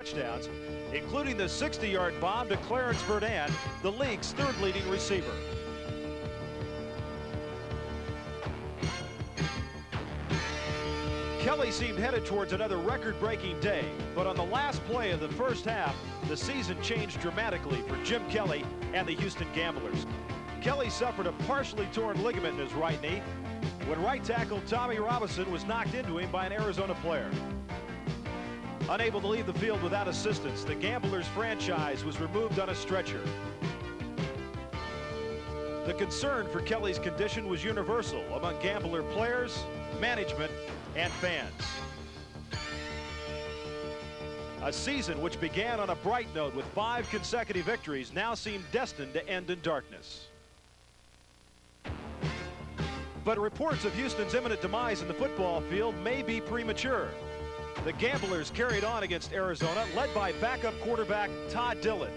touchdowns, including the 60-yard bomb to Clarence Verdun, the league's third leading receiver. Kelly seemed headed towards another record-breaking day, but on the last play of the first half, the season changed dramatically for Jim Kelly and the Houston Gamblers. Kelly suffered a partially torn ligament in his right knee when right tackle Tommy Robinson was knocked into him by an Arizona player. Unable to leave the field without assistance, the Gamblers franchise was removed on a stretcher. The concern for Kelly's condition was universal among Gambler players, management, and fans. A season which began on a bright note with 5 consecutive victories now seemed destined to end in darkness. But reports of Houston's imminent demise in the football field may be premature. The Gamblers carried on against Arizona, led by backup quarterback Todd Dillon.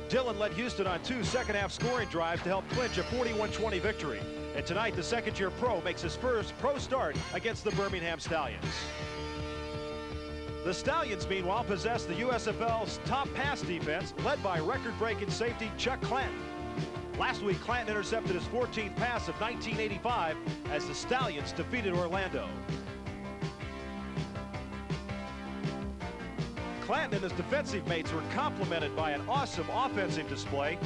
Dillon led Houston on 2 second-half scoring drives to help clinch a 41-20 victory. And tonight, the second-year pro makes his first pro start against the Birmingham Stallions. The Stallions, meanwhile, possess the USFL's top pass defense, led by record-breaking safety Chuck Clanton. Last week, Clanton intercepted his 14th pass of 1985 as the Stallions defeated Orlando. Clanton and his defensive mates were complemented by an awesome offensive display,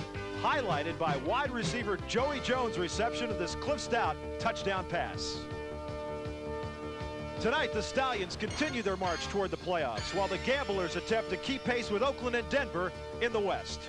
highlighted by wide receiver Joey Jones' reception of this Cliff Stout touchdown pass. Tonight, the Stallions continue their march toward the playoffs, while the Gamblers attempt to keep pace with Oakland and Denver in the West.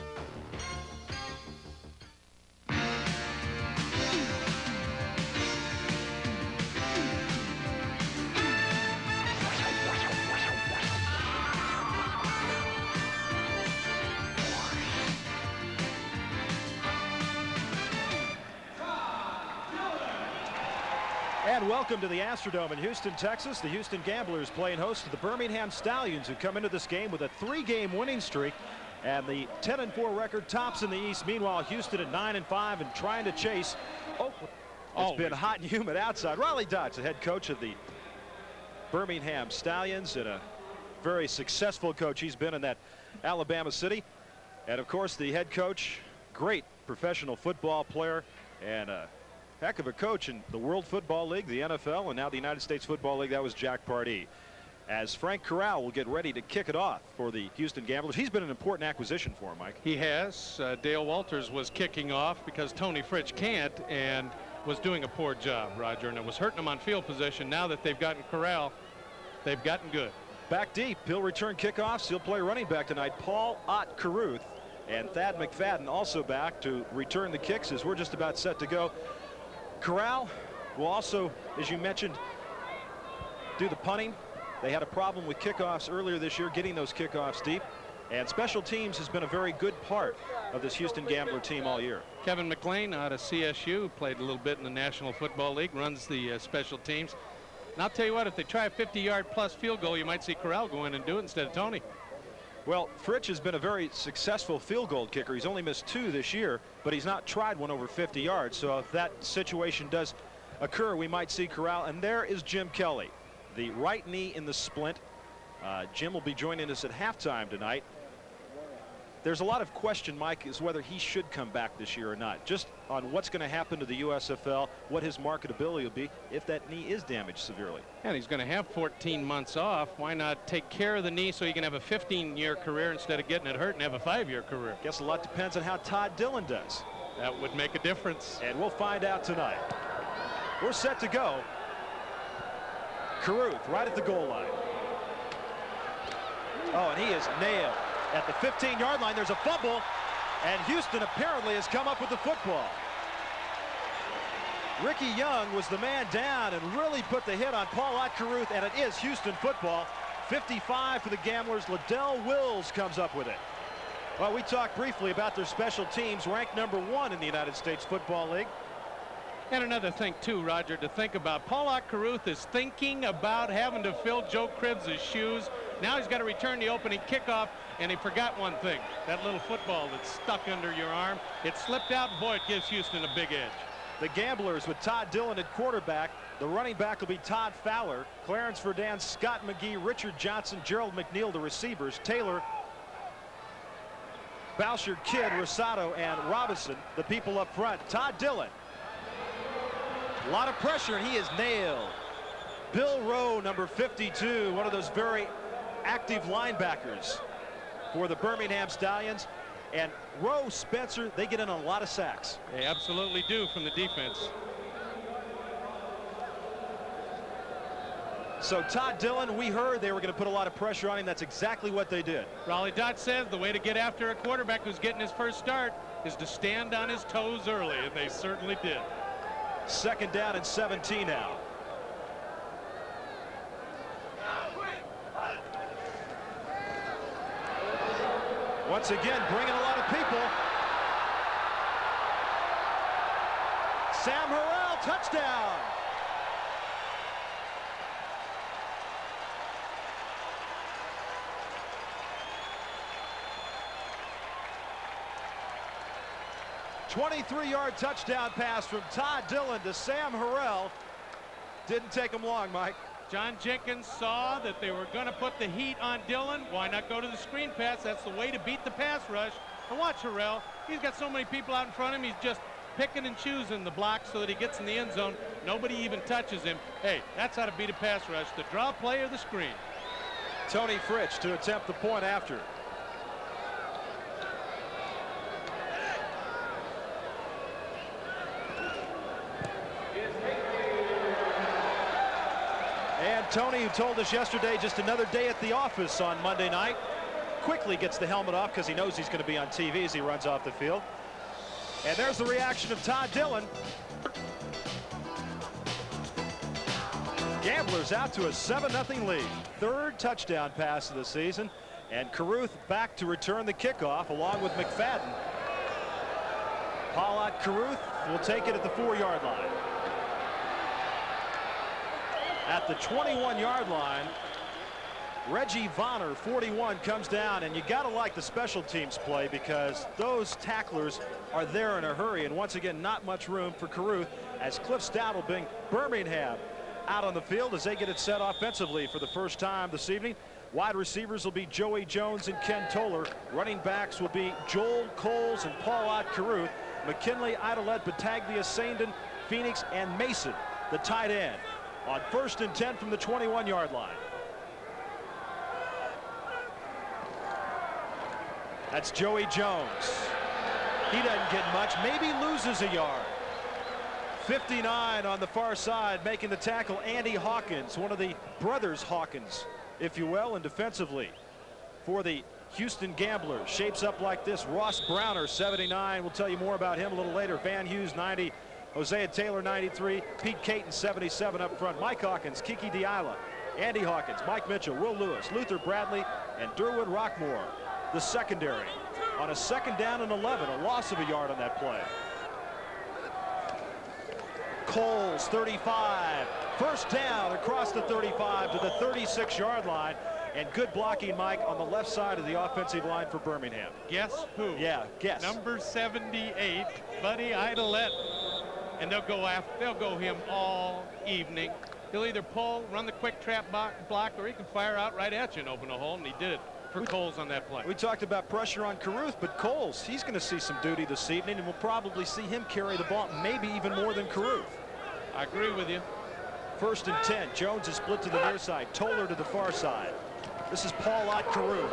And welcome to the Astrodome in Houston, Texas. The Houston Gamblers playing host to the Birmingham Stallions, who come into this game with a 3-game winning streak. And the 10-4 record tops in the East. Meanwhile, Houston at 9-5 and trying to chase Oakland. It's been hot and humid outside. Riley Dodge, the head coach of the Birmingham Stallions, and a very successful coach he's been in that Alabama city. And, of course, the head coach, great professional football player, and heck of a coach in the World Football League, the NFL, and now the United States Football League. That was Jack Pardee. As Frank Corral will get ready to kick it off for the Houston Gamblers. He's been an important acquisition for him, Mike. He has. Dale Walters was kicking off because Tony Fritsch can't and was doing a poor job, Roger, and it was hurting him on field position. Now that they've gotten Corral, they've gotten good. Back deep, he'll return kickoffs. He'll play running back tonight. Paul Ott Caruth and Thad McFadden also back to return the kicks as we're just about set to go. Corral will also, as you mentioned, do the punting. They had a problem with kickoffs earlier this year, getting those kickoffs deep. And special teams has been a very good part of this Houston Gambler team all year. Kevin McLean out of CSU, played a little bit in the National Football League, runs the special teams. And I'll tell you what, if they try a 50-yard-plus field goal, you might see Corral go in and do it instead of Tony. Well, Fritsch has been a very successful field goal kicker. He's only missed 2 this year, but he's not tried one over 50 yards. So if that situation does occur, we might see Corral. And there is Jim Kelly, the right knee in the splint. Jim will be joining us at halftime tonight. There's a lot of question, Mike, is whether he should come back this year or not. Just on what's going to happen to the USFL, what his marketability will be if that knee is damaged severely. And he's going to have 14 months off. Why not take care of the knee so he can have a 15-year career instead of getting it hurt and have a 5-year career? Guess a lot depends on how Todd Dillon does. That would make a difference. And we'll find out tonight. We're set to go. Caruth right at the goal line. Oh, and he is nailed. At the 15-yard line, there's a fumble, and Houston apparently has come up with the football. Ricky Young was the man down and really put the hit on Paul Ott Caruth, and it is Houston football. 55 for the Gamblers. Liddell Wills comes up with it. Well, we talked briefly about their special teams, ranked #1 in the United States Football League. And another thing, too, Roger, to think about. Paul Ott Caruth is thinking about having to fill Joe Cribbs' shoes. Now he's got to return the opening kickoff, and he forgot one thing. That little football that's stuck under your arm. It slipped out, and boy, it gives Houston a big edge. The Gamblers with Todd Dillon at quarterback. The running back will be Todd Fowler. Clarence Verdun, Scott McGee, Richard Johnson, Gerald McNeil, the receivers. Taylor, Boucher, Kidd, Rosado, and Robinson, the people up front. Todd Dillon. A lot of pressure, and he is nailed. Bill Rowe, number 52, one of those very active linebackers for the Birmingham Stallions. And Rowe, Spencer, they get in a lot of sacks. They absolutely do from the defense. So Todd Dillon, we heard they were going to put a lot of pressure on him. That's exactly what they did. Raleigh Dot says the way to get after a quarterback who's getting his first start is to stand on his toes early, and they certainly did. 2nd down and 17 now. Once again, bringing a lot of people. Sam Harrell, touchdown. "23-yard touchdown pass from Todd Dillon to Sam Harrell." Didn't take him long, Mike. John Jenkins saw that they were going to put the heat on Dillon. Why not go to the screen pass? That's the way to beat the pass rush. And watch Harrell. He's got so many people out in front of him. He's just picking and choosing the block so that he gets in the end zone. Nobody even touches him. Hey, that's how to beat a pass rush, the draw play or the screen. Tony Fritsch to attempt the point after. And Tony, who told us yesterday just another day at the office on Monday night, quickly gets the helmet off because he knows he's going to be on TV as he runs off the field. And there's the reaction of Todd Dillon. Gamblers out to a 7-0 lead. 3rd touchdown pass of the season. And Carruth back to return the kickoff along with McFadden. Paulette Carruth will take it at the 4-yard line. At the 21-yard line, Reggie Vonner, 41, comes down, and you got to like the special teams play because those tacklers are there in a hurry. And once again, not much room for Carruth as Cliff Stout will bring Birmingham out on the field as they get it set offensively for the first time this evening. Wide receivers will be Joey Jones and Ken Toller. Running backs will be Joel Coles and Paulette Carruth. McKinley, Idelette, Battaglia, Sandin, Phoenix, and Mason, the tight end, on 1st and 10 from the 21-yard line. That's Joey Jones. He doesn't get much, maybe loses a yard. 59 on the far side, making the tackle, Andy Hawkins, one of the brothers Hawkins, if you will, and defensively for the Houston Gamblers. Shapes up like this. Ross Browner, 79. We'll tell you more about him a little later. Van Hughes, 90. Hosea Taylor, 93. Pete Caton, 77 up front. Mike Hawkins, Kiki Diala, Andy Hawkins, Mike Mitchell, Will Lewis, Luther Bradley, and Durwood Rockmore. The secondary on a 2nd down and 11, a loss of a yard on that play. Coles, 35. 1st down across the 35 to the 36-yard line. And good blocking, Mike, on the left side of the offensive line for Birmingham. Guess who? Yeah, guess. Number 78, Buddy Idelette. And they'll go him all evening. He'll either pull, run the quick trap block, or he can fire out right at you and open a hole, and he did it for Coles on that play. We talked about pressure on Carruth, but Coles, he's going to see some duty this evening, and we'll probably see him carry the ball, maybe even more than Carruth. I agree with you. 1st and 10. Jones is split to the near side. Toller to the far side. This is Paulette Carruth.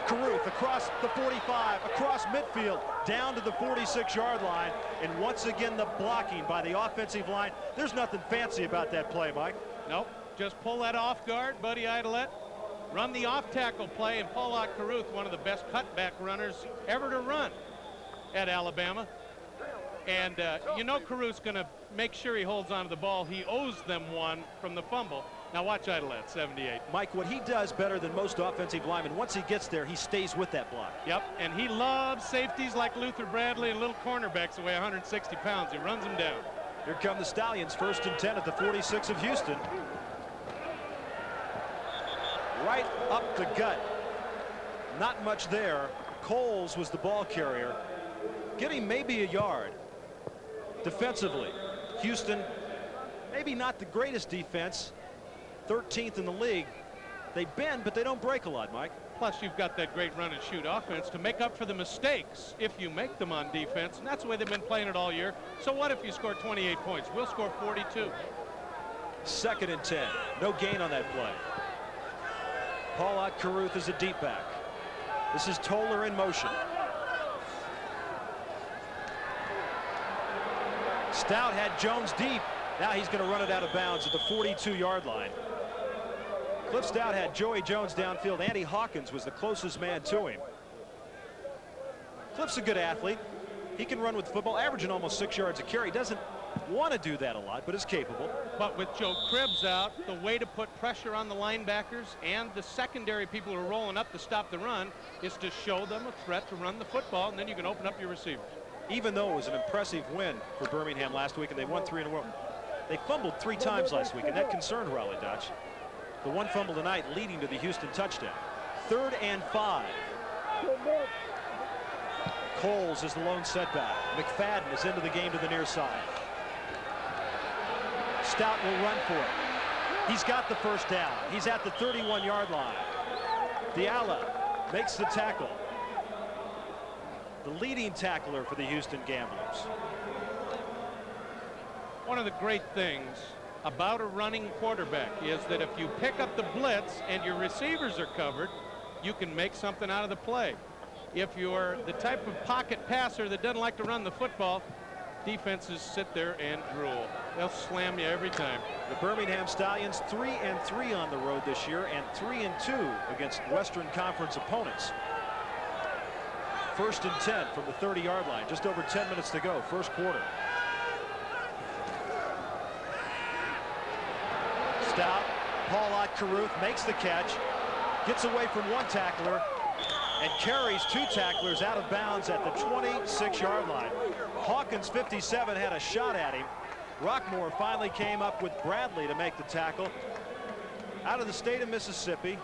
Carruth across the 45, across midfield, down to the 46-yard line, and once again the blocking by the offensive line. There's nothing fancy about that play, Mike. Nope. Just pull that off guard, Buddy Idelette. Run the off tackle play, and Paulette Carruth, one of the best cutback runners ever to run at Alabama. And you know Carruth's going to make sure he holds on to the ball. He owes them one from the fumble. Now watch Idelette, 78. Mike, what he does better than most offensive linemen, once he gets there, he stays with that block. Yep, and he loves safeties like Luther Bradley and little cornerbacks that weigh 160 pounds. He runs them down. Here come the Stallions, 1st and 10 at the 46 of Houston. Right up the gut. Not much there. Coles was the ball carrier. Getting maybe a yard. Defensively, Houston, maybe not the greatest defense, 13th in the league. They bend, but they don't break a lot, Mike. Plus, you've got that great run and shoot offense to make up for the mistakes if you make them on defense, and that's the way they've been playing it all year. So what if you score 28 points? We'll score 42. 2nd and 10. No gain on that play. Paulot Caruth is a deep back. This is Toller in motion. Stout had Jones deep. Now he's going to run it out of bounds at the 42-yard line. Cliff Stout had Joey Jones downfield. Andy Hawkins was the closest man to him. Cliff's a good athlete. He can run with football, averaging almost 6 yards a carry. Doesn't want to do that a lot, but is capable. But with Joe Cribbs out, the way to put pressure on the linebackers and the secondary people who are rolling up to stop the run is to show them a threat to run the football, and then you can open up your receivers. Even though it was an impressive win for Birmingham last week, and they won 3 in a row, they fumbled 3 times last week, and that concerned Raleigh Dutch. The one fumble tonight leading to the Houston touchdown. 3rd and 5. Coles is the lone setback. McFadden is into the game to the near side. Stout will run for it. He's got the first down. He's at the 31-yard line. Diala makes the tackle. The leading tackler for the Houston Gamblers. One of the great things about a running quarterback is that if you pick up the blitz and your receivers are covered, you can make something out of the play. If you're the type of pocket passer that doesn't like to run the football, defenses sit there and drool. They'll slam you every time. The Birmingham Stallions 3-3 on the road this year and 3-2 against Western Conference opponents. 1st and 10 from the 30-yard line. Just over 10 minutes to go, first quarter. Stout, Paulot Caruth makes the catch, gets away from one tackler, and carries 2 tacklers out of bounds at the 26-yard line. Hawkins, 57, had a shot at him. Rockmore finally came up with Bradley to make the tackle. Out of the state of Mississippi,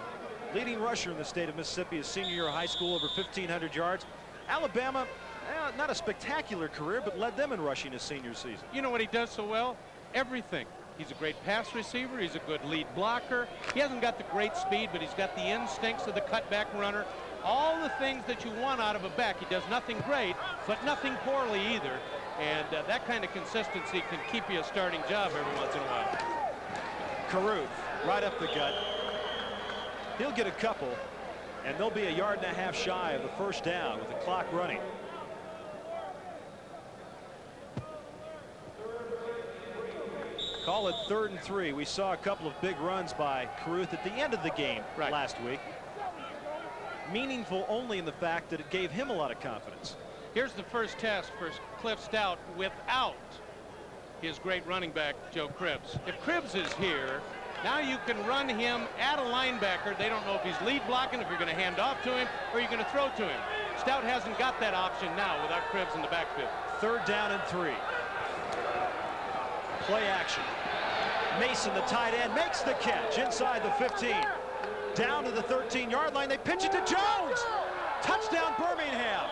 leading rusher in the state of Mississippi, his senior year of high school, over 1,500 yards. Alabama, not a spectacular career, but led them in rushing his senior season. You know what he does so well? Everything. He's a great pass receiver. He's a good lead blocker. He hasn't got the great speed, but he's got the instincts of the cutback runner. All the things that you want out of a back. He does nothing great, but nothing poorly either. And that kind of consistency can keep you a starting job every once in a while. Caruth, right up the gut. He'll get a couple, and they'll be 1.5 yards shy of the first down with the clock running. Call it 3rd and 3. We saw a couple of big runs by Caruth at the end of the game last week. Meaningful only in the fact that it gave him a lot of confidence. Here's the first test for Cliff Stout without his great running back, Joe Cribbs. If Cribbs is here, now you can run him at a linebacker. They don't know if he's lead blocking, if you're going to hand off to him, or you're going to throw to him. Stout hasn't got that option now without Cribbs in the backfield. 3rd down and 3. Play action. Mason, the tight end, makes the catch inside the 15. Down to the 13-yard line. They pitch it to Jones. Touchdown, Birmingham.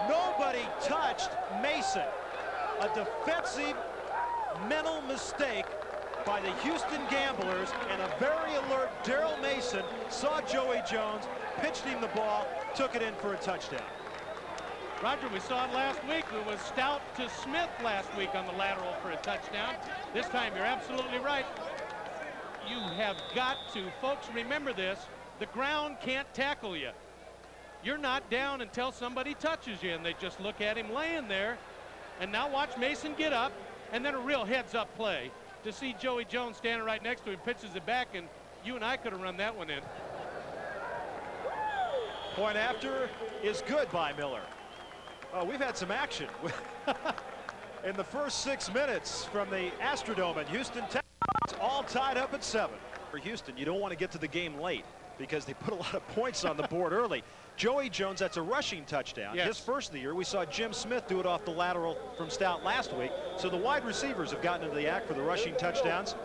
Nobody touched Mason. A defensive mental mistake by the Houston Gamblers, and a very alert Daryl Mason saw Joey Jones, pitched him the ball, took it in for a touchdown. Roger, we saw it last week. It was Stout to Smith last week on the lateral for a touchdown. This time, you're absolutely right. You have got to, folks, remember this, the ground can't tackle you. You're not down until somebody touches you, and they just look at him laying there. And now watch Mason get up, and then a real heads-up play to see Joey Jones standing right next to him, pitches it back, and you and I could have run that one in. Point after is good by Miller. Oh, we've had some action in the first 6 minutes from the Astrodome in Houston, Texas. It's all tied up at 7. For Houston, you don't want to get to the game late because they put a lot of points on the board early. Joey Jones, that's a rushing touchdown. Yes. His first of the year. We saw Jim Smith do it off the lateral from Stout last week. So the wide receivers have gotten into the act for the rushing touchdowns.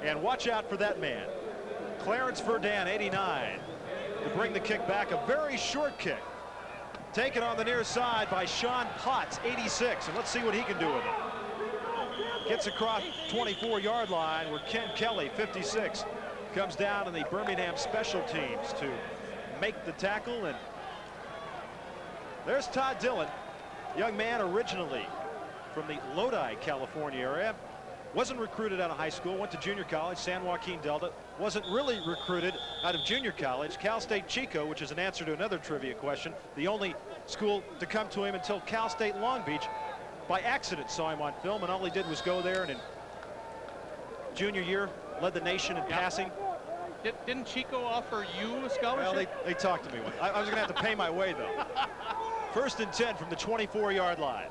And watch out for that man. Clarence Verdun, 89, to bring the kick back. A very short kick. Taken on the near side by Sean Potts, 86, and let's see what he can do with it. Gets across 24-yard line where Ken Kelly, 56, comes down in the Birmingham special teams to make the tackle. And there's Todd Dillon, young man originally from the Lodi, California area. Wasn't recruited out of high school, went to junior college, San Joaquin Delta. Wasn't really recruited out of junior college. Cal State Chico, which is an answer to another trivia question, the only school to come to him until Cal State Long Beach. By accident saw him on film, and all he did was go there, and in junior year led the nation in passing. Didn't Chico offer you a scholarship? Well, they talked to me. I was going to have to pay my way, though. 1st and 10 from the 24-yard line.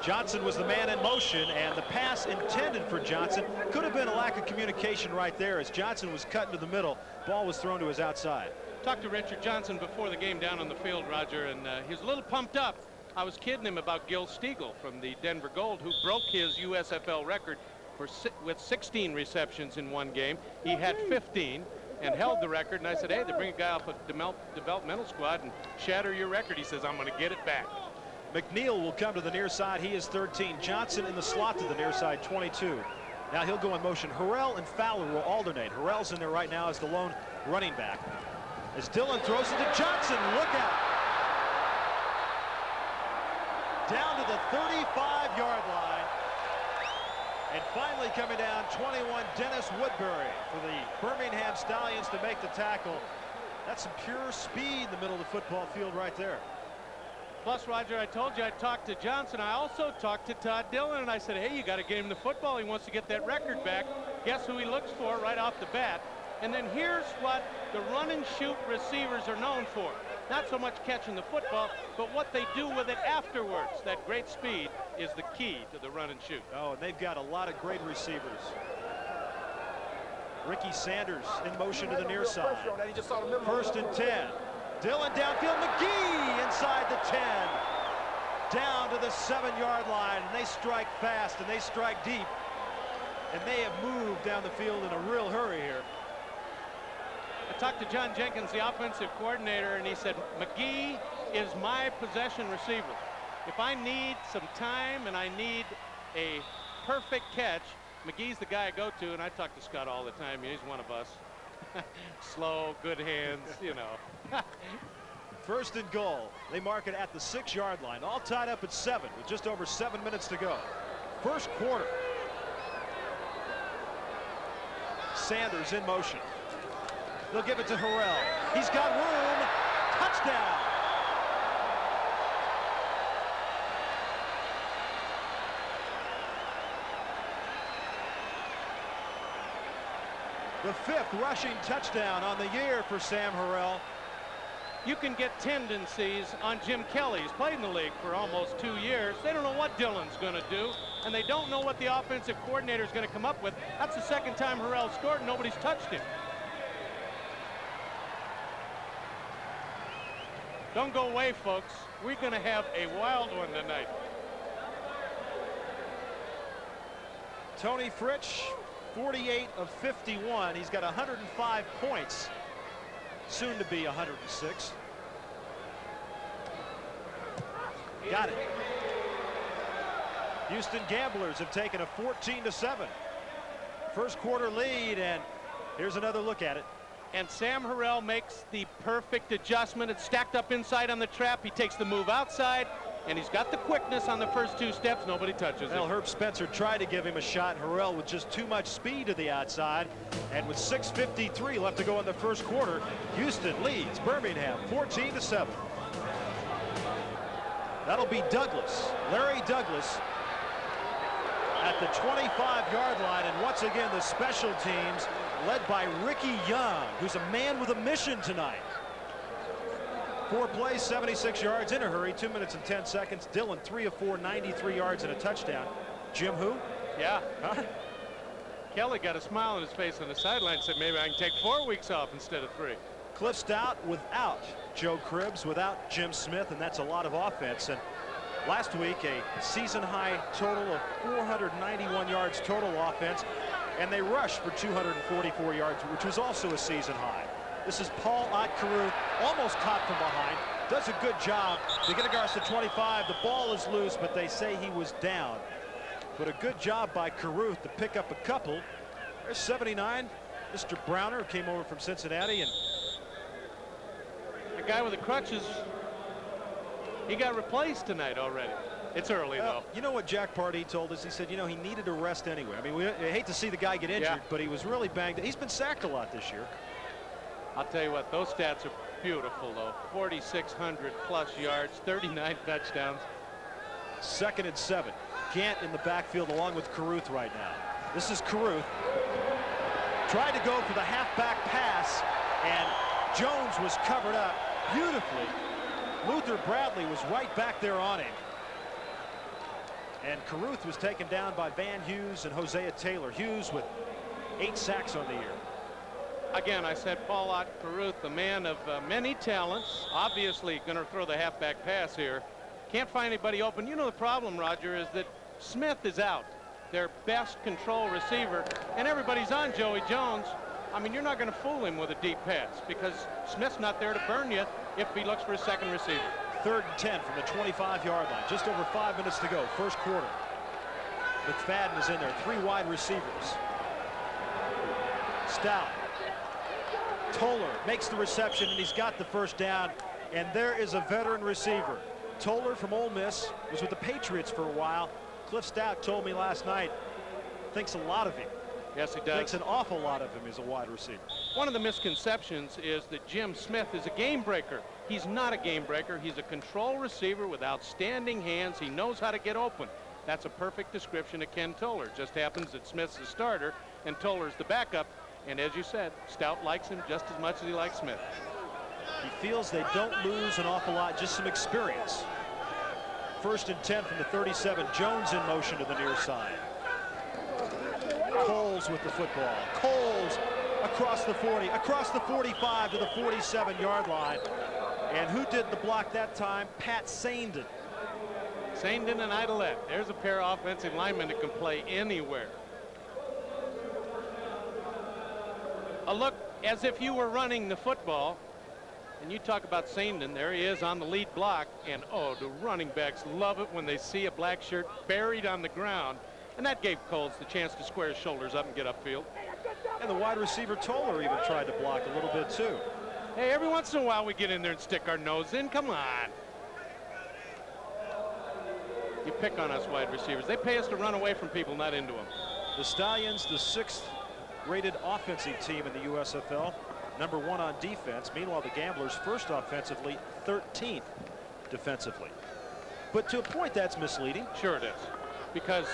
Johnson was the man in motion, and the pass intended for Johnson could have been a lack of communication right there as Johnson was cut into the middle. Ball was thrown to his outside. Talked to Richard Johnson before the game down on the field, Roger, and he was a little pumped up. I was kidding him about Gil Stiegel from the Denver Gold, who broke his USFL record with 16 receptions in one game. He had 15 and held the record, and I said, hey, they bring a guy off a developmental squad and shatter your record. He says, I'm going to get it back. McNeil will come to the near side. He is 13. Johnson in the slot to the near side, 22. Now he'll go in motion. Harrell and Fowler will alternate. Harrell's in there right now as the lone running back. As Dillon throws it to Johnson, look out. Down to the 35-yard line. And finally coming down, 21, Dennis Woodbury for the Birmingham Stallions to make the tackle. That's some pure speed in the middle of the football field right there. Plus, Roger, I told you I talked to Johnson. I also talked to Todd Dillon, and I said, hey, you got to get him the football. He wants to get that record back. Guess who he looks for right off the bat? And then here's what the run and shoot receivers are known for. Not so much catching the football, but what they do with it afterwards. That great speed is the key to the run and shoot. Oh, and they've got a lot of great receivers. Ricky Sanders in motion to the near side. 1st and 10. Dillon downfield, McGee inside the 10. Down to the 7-yard line, and they strike fast and they strike deep. And they have moved down the field in a real hurry here. I talked to John Jenkins, the offensive coordinator, and he said, McGee is my possession receiver. If I need some time and I need a perfect catch, McGee's the guy I go to, and I talk to Scott all the time. He's one of us. Slow, good hands, you know. 1st and goal. They mark it at the 6-yard line. All tied up at 7 with just over 7 minutes to go. 1st quarter. Sanders in motion. They'll give it to Harrell. He's got room. Touchdown. The 5th rushing touchdown on the year for Sam Harrell. You can get tendencies on Jim Kelly. He's played in the league for almost 2 years. They don't know what Dillon's going to do, and they don't know what the offensive coordinator is going to come up with. That's the 2nd time Harrell scored, and nobody's touched him. Don't go away, folks. We're going to have a wild one tonight. Tony Fritsch, 48 of 51. He's got 105 points. Soon to be 106. Got it. Houston Gamblers have taken a 14-7 1st quarter lead, and here's another look at it. And Sam Harrell makes the perfect adjustment. It's stacked up inside on the trap. He takes the move outside, and he's got the quickness on the first 2 steps. Nobody touches Well, him. Herb Spencer tried to give him a shot. Harrell with just too much speed to the outside. And with 6:53 left to go in the 1st quarter, Houston leads Birmingham 14-7. That'll be Douglas, Larry Douglas, at the 25-yard line. And once again, the special teams led by Ricky Young, who's a man with a mission tonight. 4 plays, 76 yards in a hurry, 2 minutes and 10 seconds. Dillon, 3 of 4, 93 yards and a touchdown. Jim who? Yeah. Huh? Kelly got a smile on his face on the sideline, said maybe I can take 4 weeks off instead of 3. Cliff Stout without Joe Cribbs, without Jim Smith, and that's a lot of offense. And last week, a season-high total of 491 yards total offense, and they rushed for 244 yards, which was also a season high. This is Paul Caruth, almost caught from behind. Does a good job to get across the 25. The ball is loose, but they say he was down. But a good job by Caruth to pick up a couple. There's 79, Mr. Browner, who came over from Cincinnati. And the guy with the crutches, he got replaced tonight already. It's early, though. You know what Jack Pardee told us? He said, you know, he needed a rest anyway. I mean, we hate to see the guy get injured, but he was really banged. He's been sacked a lot this year. I'll tell you what, those stats are beautiful, though. 4,600 plus yards, 39 touchdowns. 2nd and 7. Gant in the backfield along with Caruth right now. This is Caruth. Tried to go for the halfback pass, and Jones was covered up beautifully. Luther Bradley was right back there on him. And Caruth was taken down by Van Hughes and Hosea Taylor. Hughes with 8 sacks on the year. Again, I said Paul Caruth, the man of many talents, obviously going to throw the halfback pass here. Can't find anybody open. You know, the problem, Roger, is that Smith is out, their best control receiver, and everybody's on Joey Jones. I mean, you're not going to fool him with a deep pass because Smith's not there to burn you if he looks for a second receiver. 3rd and 10 from the 25-yard line. Just over 5 minutes to go, first quarter. McFadden is in there, 3 wide receivers. Stout. Toller makes the reception, and he's got the first down. And there is a veteran receiver. Toller from Ole Miss, was with the Patriots for a while. Cliff Stout told me last night, thinks a lot of him. Yes, he does. Thinks an awful lot of him as a wide receiver. One of the misconceptions is that Jim Smith is a game breaker. He's not a game breaker. He's a control receiver with outstanding hands. He knows how to get open. That's a perfect description of Ken Toller. Just happens that Smith's the starter and Toller's the backup. And as you said, Stout likes him just as much as he likes Smith. He feels they don't lose an awful lot, just some experience. 1st and 10 from the 37. Jones in motion to the near side. Coles with the football. Coles across the 40, across the 45 to the 47-yard line. And who did the block that time? Pat Saindon. Saindon and Idolette. There's a pair of offensive linemen that can play anywhere. A look as if you were running the football. And you talk about Saindon, there he is on the lead block, and oh, the running backs love it when they see a black shirt buried on the ground, and that gave Coles the chance to square his shoulders up and get upfield. And the wide receiver Toller even tried to block a little bit too. Hey, every once in a while we get in there and stick our nose in. Come on. You pick on us wide receivers. They pay us to run away from people, not into them. The Stallions, the 6th rated offensive team in the USFL. Number 1 on defense. Meanwhile, the Gamblers first offensively, 13th defensively. But to a point, that's misleading. Sure it is. Because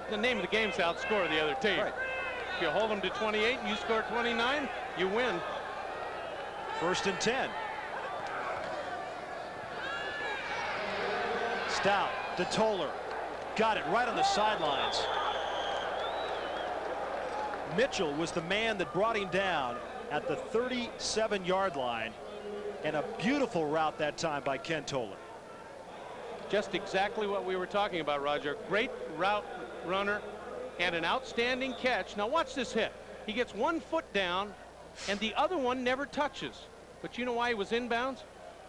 the name of the game is outscore the other team. Right. If you hold them to 28 and you score 29, you win. 1st and 10. Stout to Toller. Got it right on the sidelines. Mitchell was the man that brought him down at the 37-yard line, and a beautiful route that time by Ken Toller. Just exactly what we were talking about, Roger. Great route runner and an outstanding catch. Now watch this hit. He gets 1 foot down and the other one never touches. But you know why he was inbounds?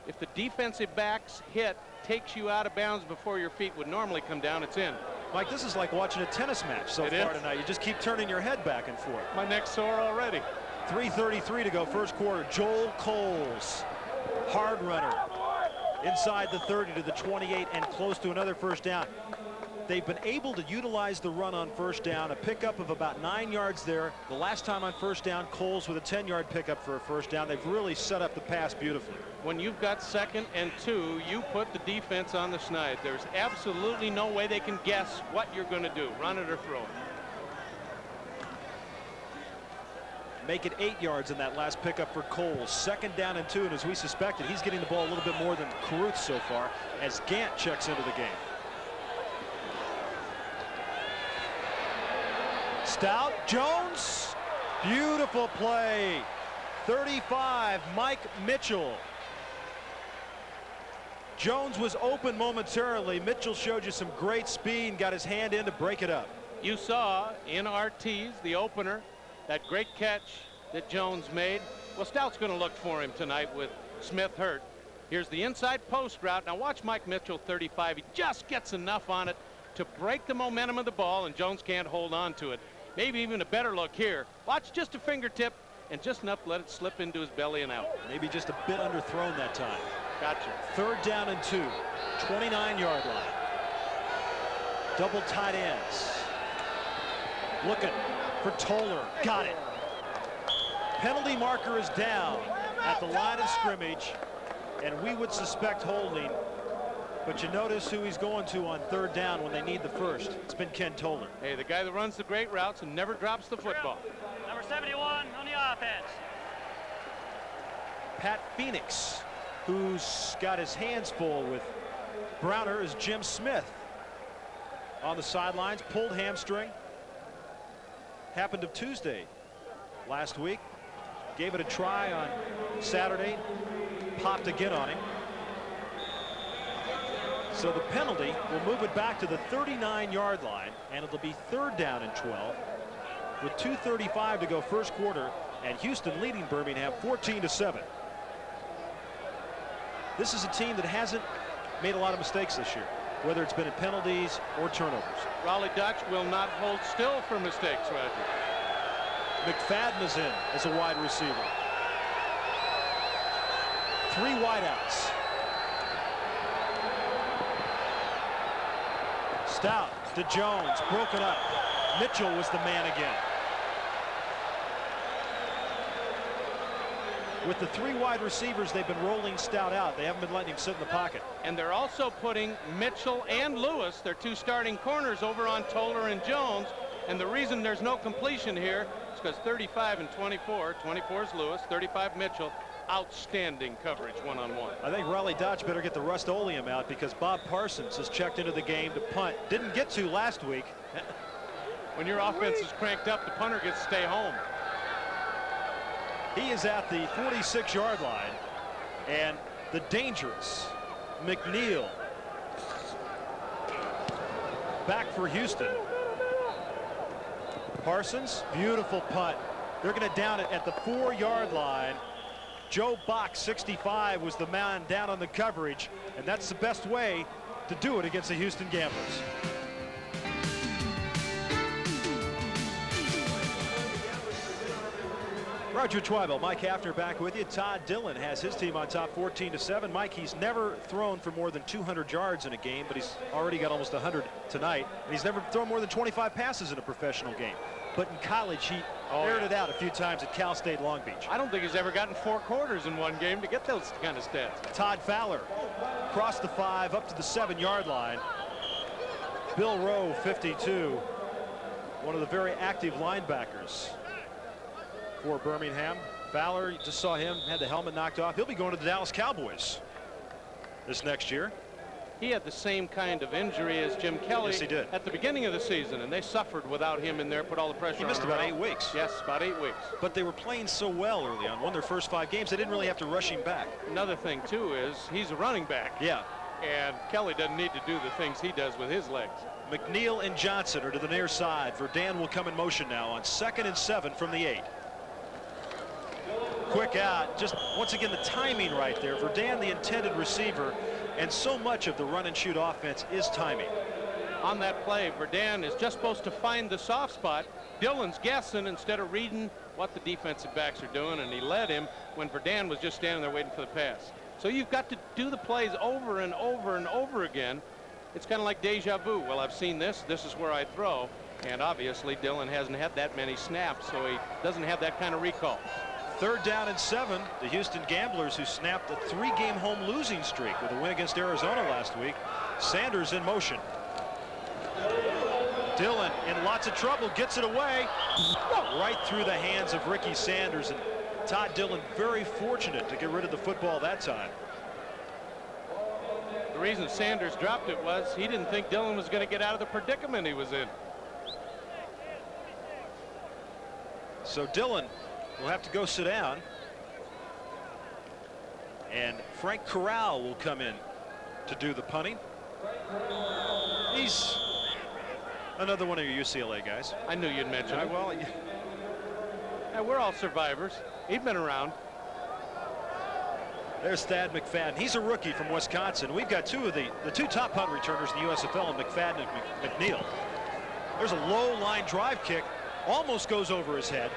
If the defensive back's hit takes you out of bounds before your feet would normally come down, it's in. Mike, this is like watching a tennis match so far tonight. You just keep turning your head back and forth. My neck's sore already. 3:33 to go, first quarter. Joel Coles, hard runner, inside the 30 to the 28 and close to another first down. They've been able to utilize the run on first down, a pickup of about 9 yards there. The last time on first down, Coles with a 10-yard pickup for a first down. They've really set up the pass beautifully. When you've got 2nd and 2, you put the defense on the snide. There's absolutely no way they can guess what you're going to do, run it or throw it. Make it 8 yards in that last pickup for Coles. 2nd down and 2, and as we suspected, he's getting the ball a little bit more than Caruth so far as Gant checks into the game. Stout, Jones, beautiful play. 35, Mike Mitchell. Jones was open momentarily. Mitchell showed you some great speed and got his hand in to break it up. You saw in RT's, the opener, that great catch that Jones made. Well, Stout's going to look for him tonight with Smith hurt. Here's the inside post route. Now watch Mike Mitchell, 35. He just gets enough on it to break the momentum of the ball, and Jones can't hold on to it. Maybe even a better look here. Watch just a fingertip and just enough to let it slip into his belly and out. Maybe just a bit underthrown that time. Gotcha. 3rd down and 2. 29-yard line. Double tight ends. Looking for Toller. Got it. Penalty marker is down at the line of scrimmage, and we would suspect holding. But you notice who he's going to on 3rd down when they need the first. It's been Ken Toller. Hey, the guy that runs the great routes and never drops the football. Number 71 on the offense. Pat Phoenix, who's got his hands full with Browner, is Jim Smith. On the sidelines, pulled hamstring. Happened of Tuesday last week. Gave it a try on Saturday. Popped again on him. So the penalty will move it back to the 39-yard line, and it'll be 3rd down and 12 with 2:35 to go first quarter, and Houston leading Birmingham 14-7. This is a team that hasn't made a lot of mistakes this year, whether it's been in penalties or turnovers. Raleigh Dutch will not hold still for mistakes, Roger. McFadden is in as a wide receiver. 3 wideouts. Stout to Jones, broken up. Mitchell was the man again. With the 3 wide receivers, they've been rolling Stout out. They haven't been letting him sit in the pocket. And they're also putting Mitchell and Lewis, their 2 starting corners, over on Toller and Jones. And the reason there's no completion here is because 35 and 24, 24 is Lewis, 35 Mitchell. Outstanding coverage one-on-one. I think Raleigh Dodge better get the Rust-Oleum out, because Bob Parsons has checked into the game to punt. Didn't get to last week. When your offense is cranked up, the punter gets to stay home. He is at the 46-yard line, and the dangerous McNeil back for Houston. Parsons, beautiful punt. They're going to down it at the 4-yard line. Joe Bach, 65, was the man down on the coverage, and that's the best way to do it against the Houston Gamblers. Roger Twyville, Mike Hafner back with you. Todd Dillon has his team on top 14-7. Mike, he's never thrown for more than 200 yards in a game, but he's already got almost 100 tonight. And he's never thrown more than 25 passes in a professional game. But in college, he aired it out a few times at Cal State Long Beach. I don't think he's ever gotten 4 quarters in one game to get those kind of stats. Todd Fowler across the 5 up to the 7-yard line. Bill Rowe, 52, one of the very active linebackers for Birmingham. Fowler, you just saw him, had the helmet knocked off. He'll be going to the Dallas Cowboys this next year. He had the same kind of injury as Jim Kelly. Yes, he did. At the beginning of the season, and they suffered without him in there, put all the pressure on him. He missed about 8 weeks. Yes, about 8 weeks. But they were playing so well early on. Won their first 5 games. They didn't really have to rush him back. Another thing, too, is he's a running back. Yeah. And Kelly doesn't need to do the things he does with his legs. McNeil and Johnson are to the near side. Verdun will come in motion now on 2nd and 7 from the 8. Quick out. Just once again the timing right there. Verdun, the intended receiver, and so much of the run and shoot offense is timing. On that play, Verdun is just supposed to find the soft spot. Dillon's guessing instead of reading what the defensive backs are doing, and he led him when Verdun was just standing there waiting for the pass. So you've got to do the plays over and over and over again. It's kind of like deja vu. Well, I've seen this. This is where I throw. And obviously, Dillon hasn't had that many snaps, so he doesn't have that kind of recall. 3rd down and 7. The Houston Gamblers, who snapped a 3-game home losing streak with a win against Arizona last week. Sanders in motion. Dillon in lots of trouble, gets it away right through the hands of Ricky Sanders, and Todd Dillon very fortunate to get rid of the football that time. The reason Sanders dropped it was he didn't think Dillon was going to get out of the predicament he was in. So Dillon will have to go sit down, and Frank Corral will come in to do the punting. He's another one of your UCLA guys. I knew you'd mention it. Well, we're all survivors. He's been around. There's Thad McFadden. He's a rookie from Wisconsin. We've got the two top punt returners in the USFL, and McFadden and McNeil. There's a low line drive kick, almost goes over his head.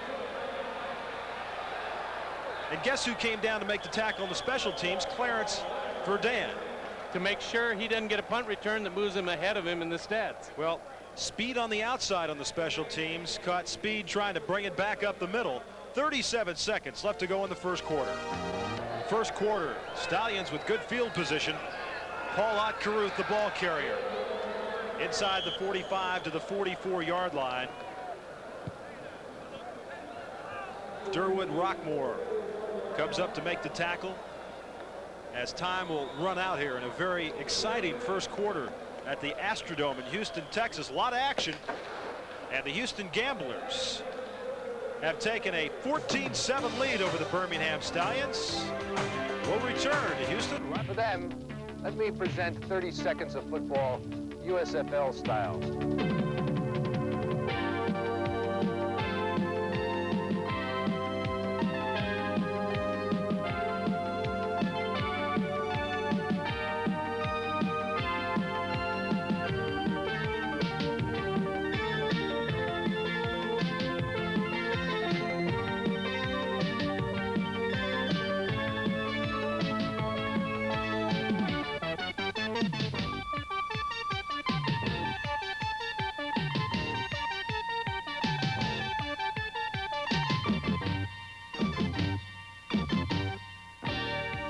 And guess who came down to make the tackle on the special teams? Clarence Verdun. To make sure he doesn't get a punt return that moves him ahead of him in the stats. Well, Speed on the outside on the special teams. Caught Speed trying to bring it back up the middle. 37 seconds left to go in the first quarter. First quarter, Stallions with good field position. Paul Caruth, the ball carrier. Inside the 45 to the 44-yard line. Derwood Rockmore comes up to make the tackle as time will run out here in a very exciting first quarter at the Astrodome in Houston, Texas. A lot of action, and the Houston Gamblers have taken a 14-7 lead over the Birmingham Stallions. We'll return to Houston. For them, let me present 30 seconds of football, USFL style.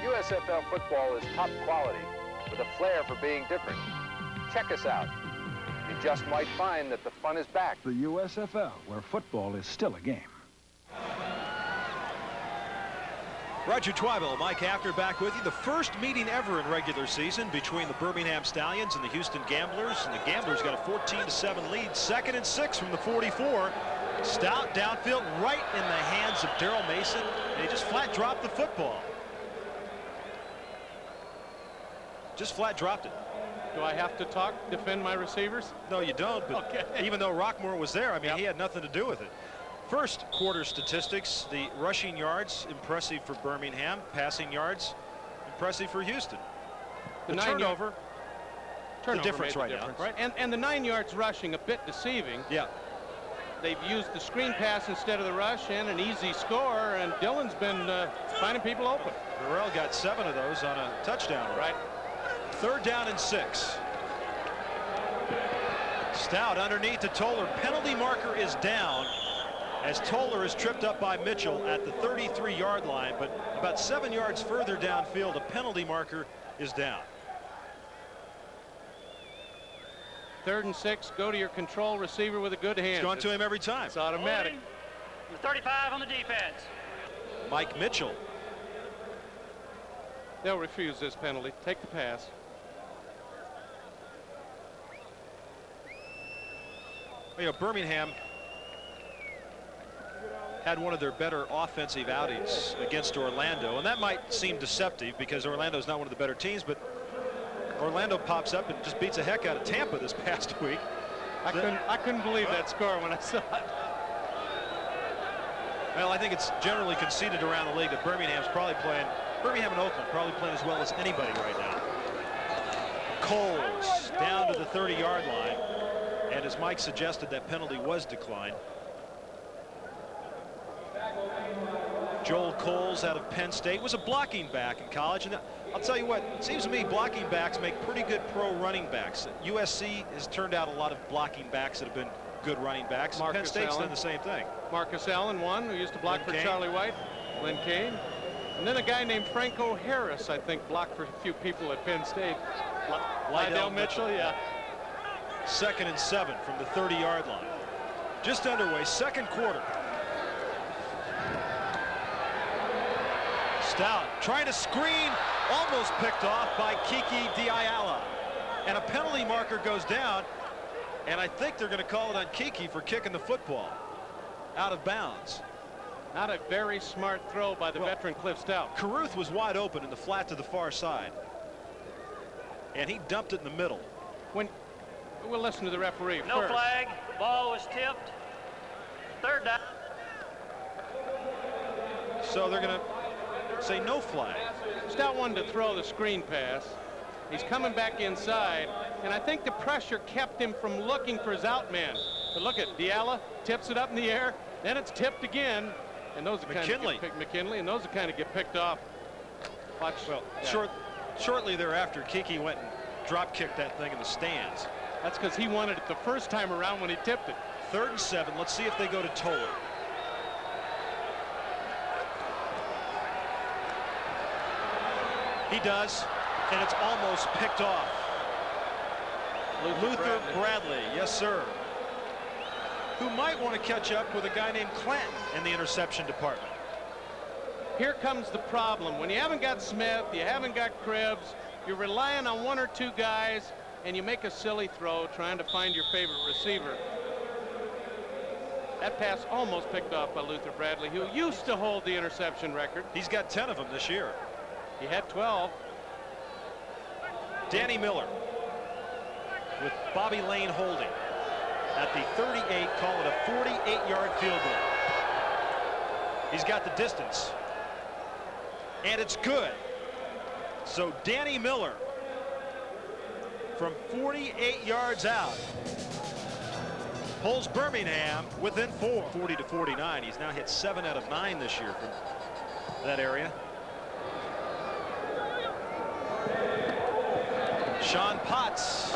USFL football is top quality with a flair for being different. Check us out. You just might find that the fun is back. The USFL, where football is still a game. Roger Twyville, Mike Hafner back with you. The first meeting ever in regular season between the Birmingham Stallions and the Houston Gamblers. And the Gamblers got a 14-7 lead. 2nd and 6 from the 44. Stout downfield right in the hands of Daryl Mason. And he just flat dropped the football. Just flat dropped it. Do I have to defend my receivers? No, you don't. But okay. Even though Rockmore was there, I mean, he had nothing to do with it. First quarter statistics, the rushing yards, impressive for Birmingham. Passing yards, impressive for Houston. The turnover the difference right now. Right? And the 9 yards rushing, a bit deceiving. Yeah. They've used the screen pass instead of the rush, and an easy score, and Dillon's been finding people open. Burrell got 7 of those on a touchdown. Right. 3rd down and 6. Stout underneath to Toller. Penalty marker is down as Toller is tripped up by Mitchell at the 33-yard line, but about 7 yards further downfield, a penalty marker is down. 3rd and 6, go to your control receiver with a good hand. It's gone to him every time. It's automatic. The 35 on the defense. Mike Mitchell. They'll refuse this penalty. Take the pass. You know, Birmingham had one of their better offensive outings against Orlando, and that might seem deceptive because Orlando's not one of the better teams, but Orlando pops up and just beats the heck out of Tampa this past week. I couldn't believe that score when I saw it. Well, I think it's generally conceded around the league that Birmingham and Oakland probably playing as well as anybody right now. Coles down to the 30-yard line, and as Mike suggested, that penalty was declined. Joel Coles out of Penn State was a blocking back in college, and I'll tell you what, it seems to me blocking backs make pretty good pro running backs. USC has turned out a lot of blocking backs that have been good running backs. Penn State's done the same thing. Marcus Allen, one who used to block for Charlie White. Lynn Kane. And then a guy named Franco Harris, I think, blocked for a few people at Penn State. Lydell Mitchell, yeah. 2nd and 7 from the 30-yard line. Just underway, second quarter. Stout trying to screen, almost picked off by Kiki Diayala. And a penalty marker goes down, and I think they're going to call it on Kiki for kicking the football out of bounds. Not a very smart throw by the veteran Cliff Stout. Caruth was wide open in the flat to the far side, and he dumped it in the middle. We'll listen to the referee No first. flag. Ball was tipped. 3rd down. So they're going to say no flag. Stout wanted to throw the screen pass. He's coming back inside, and I think the pressure kept him from looking for his out man. But look at Diala, tips it up in the air, then it's tipped again, and those are kind of get picked, McKinley, and those are kind of get picked off. Watch. Well, shortly thereafter, Kiki went and drop kicked that thing in the stands. That's because he wanted it the first time around when he tipped it. 3rd and 7. Let's see if they go to Toller. He does, and it's almost picked off. Luther Bradley, yes, sir. Who might want to catch up with a guy named Clanton in the interception department. Here comes the problem. When you haven't got Smith, you haven't got Krebs, you're relying on 1 or 2 guys, and you make a silly throw trying to find your favorite receiver. That pass almost picked off by Luther Bradley, who used to hold the interception record. He's got 10 of them this year. He had 12. Danny Miller with Bobby Lane holding at the 38, call it a 48-yard field goal. He's got the distance, and it's good. So Danny Miller from 48 yards out pulls Birmingham within 4. 40-49. He's now hit 7 out of 9 this year from that area. Sean Potts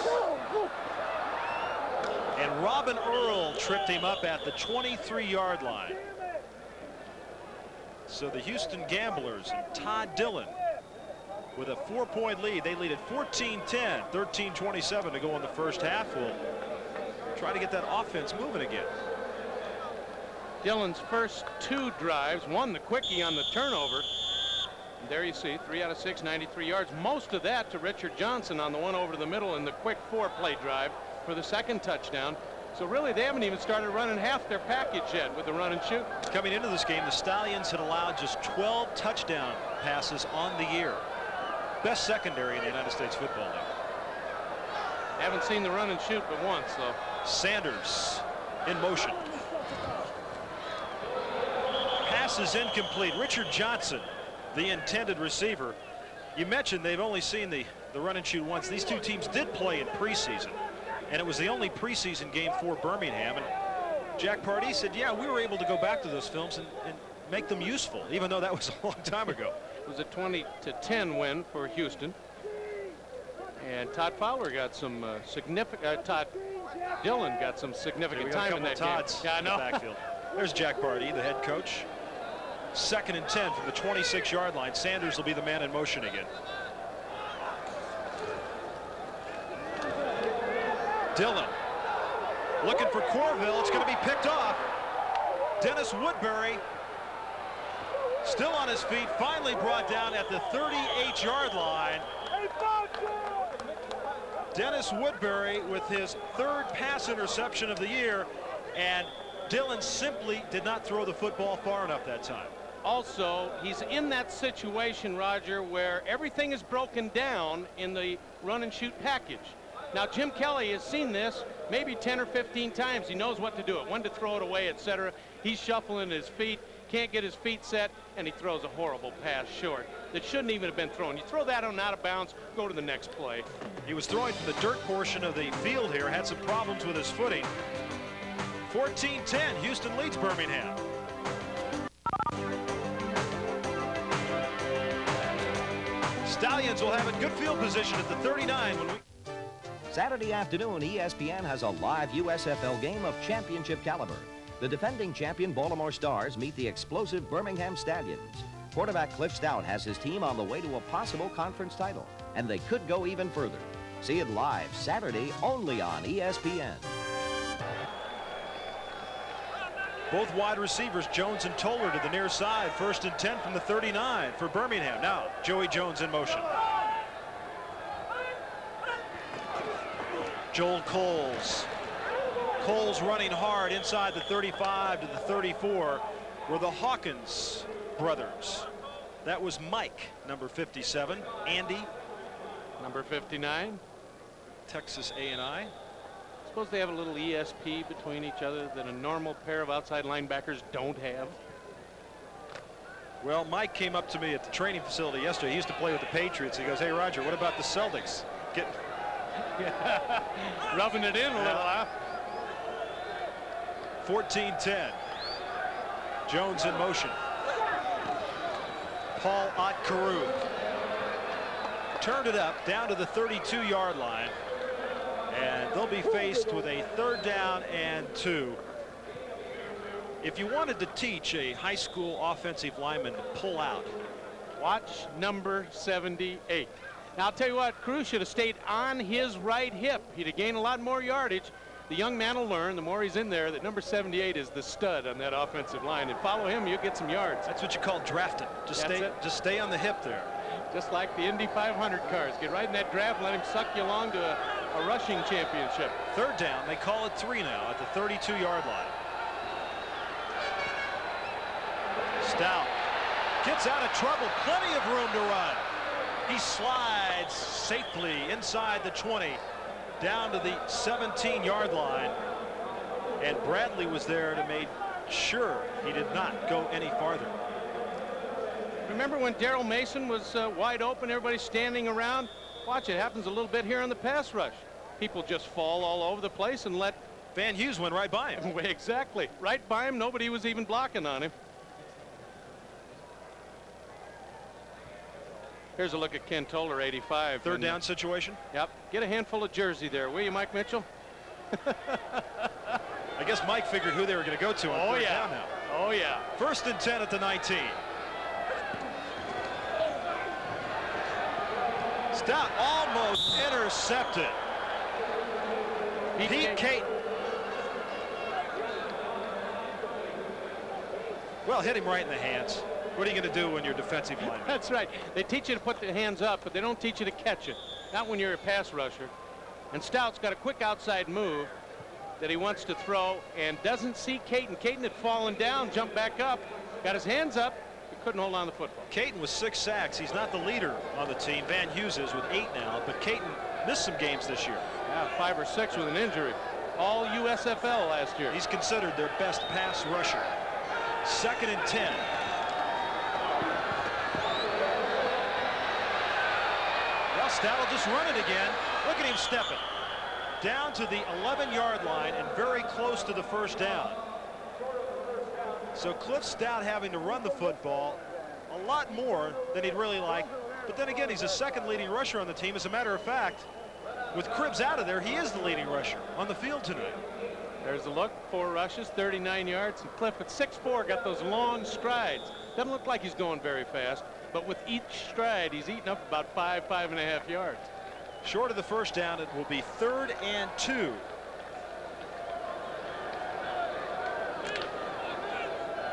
and Robin Earl tripped him up at the 23-yard line. So the Houston Gamblers and Todd Dillon with a 4-point lead. They lead at 14-10, 13-27 to go in the first half. We'll try to get that offense moving again. Dillon's first 2 drives, won the quickie on the turnover. And there you see 3 out of 6, 93 yards. Most of that to Richard Johnson on the one over the middle in the quick 4-play drive for the 2nd touchdown. So really they haven't even started running half their package yet with the run and shoot. Coming into this game, the Stallions had allowed just 12 touchdown passes on the year. Best secondary in the United States Football League. Haven't seen the run and shoot but once, though. Sanders in motion. Pass is incomplete. Richard Johnson, the intended receiver. You mentioned they've only seen the run and shoot once. These 2 teams did play in preseason, and it was the only preseason game for Birmingham. And Jack Pardee said, yeah, we were able to go back to those films and make them useful, even though that was a long time ago. It was a 20-10 win for Houston. And Todd Fowler got some significant, Todd Dillon got some significant time in that Todds game. Yeah, I know. In the backfield. There's Jack Pardee, the head coach. 2nd and 10 from the 26-yard line. Sanders will be the man in motion again. Dillon looking for Corville. It's going to be picked off. Dennis Woodbury still on his feet, finally brought down at the 38-yard line. Dennis Woodbury with his 3rd pass interception of the year, and Dillon simply did not throw the football far enough that time. Also, he's in that situation, Roger, where everything is broken down in the run and shoot package. Now, Jim Kelly has seen this maybe 10 or 15 times. He knows what to do, when to throw it away, etc. He's shuffling his feet, can't get his feet set, and he throws a horrible pass short that shouldn't even have been thrown. You throw that on out of bounds, go to the next play. He was throwing from the dirt portion of the field here, had some problems with his footing. 14-10, Houston leads Birmingham. Stallions will have a good field position at the 39 when we... Saturday afternoon, ESPN has a live USFL game of championship caliber. The defending champion Baltimore Stars meet the explosive Birmingham Stallions. Quarterback Cliff Stout has his team on the way to a possible conference title, and they could go even further. See it live Saturday only on ESPN. Both wide receivers, Jones and Toller, to the near side. 1st and 10 from the 39 for Birmingham. Now, Joey Jones in motion. Joel Coles. Coles running hard inside the 35 to the 34 were the Hawkins brothers. That was Mike, number 57. Andy, number 59. Texas A&I. Suppose they have a little ESP between each other that a normal pair of outside linebackers don't have. Well, Mike came up to me at the training facility yesterday. He used to play with the Patriots. He goes, "Hey, Roger, what about the Celtics?" Rubbing it in a little, huh? 14-10. Jones in motion. Paul Ott-Caruth turned it up down to the 32-yard line, and they'll be faced with a 3rd down and 2. If you wanted to teach a high school offensive lineman to pull out, watch number 78. Now, I'll tell you what, Cruz should have stayed on his right hip. He'd have gained a lot more yardage. The young man will learn, the more he's in there, that number 78 is the stud on that offensive line. And follow him, you'll get some yards. That's what you call drafting. Just stay on the hip there. Just like the Indy 500 cars. Get right in that draft, let him suck you along to a rushing championship. 3rd down. They call it 3 now at the 32-yard line. Stout gets out of trouble. Plenty of room to run. He slides safely inside the 20 down to the 17-yard line, and Bradley was there to make sure he did not go any farther. Remember when Daryl Mason was wide open, everybody standing around? Watch, it happens a little bit here on the pass rush. People just fall all over the place and let Van Hughes went right by him. Exactly, right by him. Nobody was even blocking on him. Here's a look at Ken Toller, 85. 3rd down situation. Yep. Get a handful of jersey there, will you, Mike Mitchell? I guess Mike figured who they were going to go to on 3rd down now. Oh, yeah. 1st and 10 at the 19. Stout almost intercepted. Pete Caton. Well, hit him right in the hands. What are you going to do when you're defensive lineman? That's right. They teach you to put the hands up, but they don't teach you to catch it. Not when you're a pass rusher. And Stout's got a quick outside move that he wants to throw and doesn't see Caton. Caton had fallen down, jumped back up, got his hands up, but couldn't hold on to the football. Caton with 6 sacks. He's not the leader on the team. Van Hughes is with 8 now, but Caton missed some games this year. Yeah, 5 or 6 with an injury. All USFL last year. He's considered their best pass rusher. 2nd and 10. Stout will just run it again. Look at him stepping down to the 11-yard line and very close to the 1st down. So Cliff Stout having to run the football a lot more than he'd really like. But then again, he's a 2nd leading rusher on the team. As a matter of fact, with Cribbs out of there, he is the leading rusher on the field tonight. There's a look, 4 rushes, 39 yards. And Cliff at 6'4" got those long strides. Doesn't look like he's going very fast, but with each stride, he's eating up about 5.5 yards. Short of the 1st down, it will be 3rd and 2.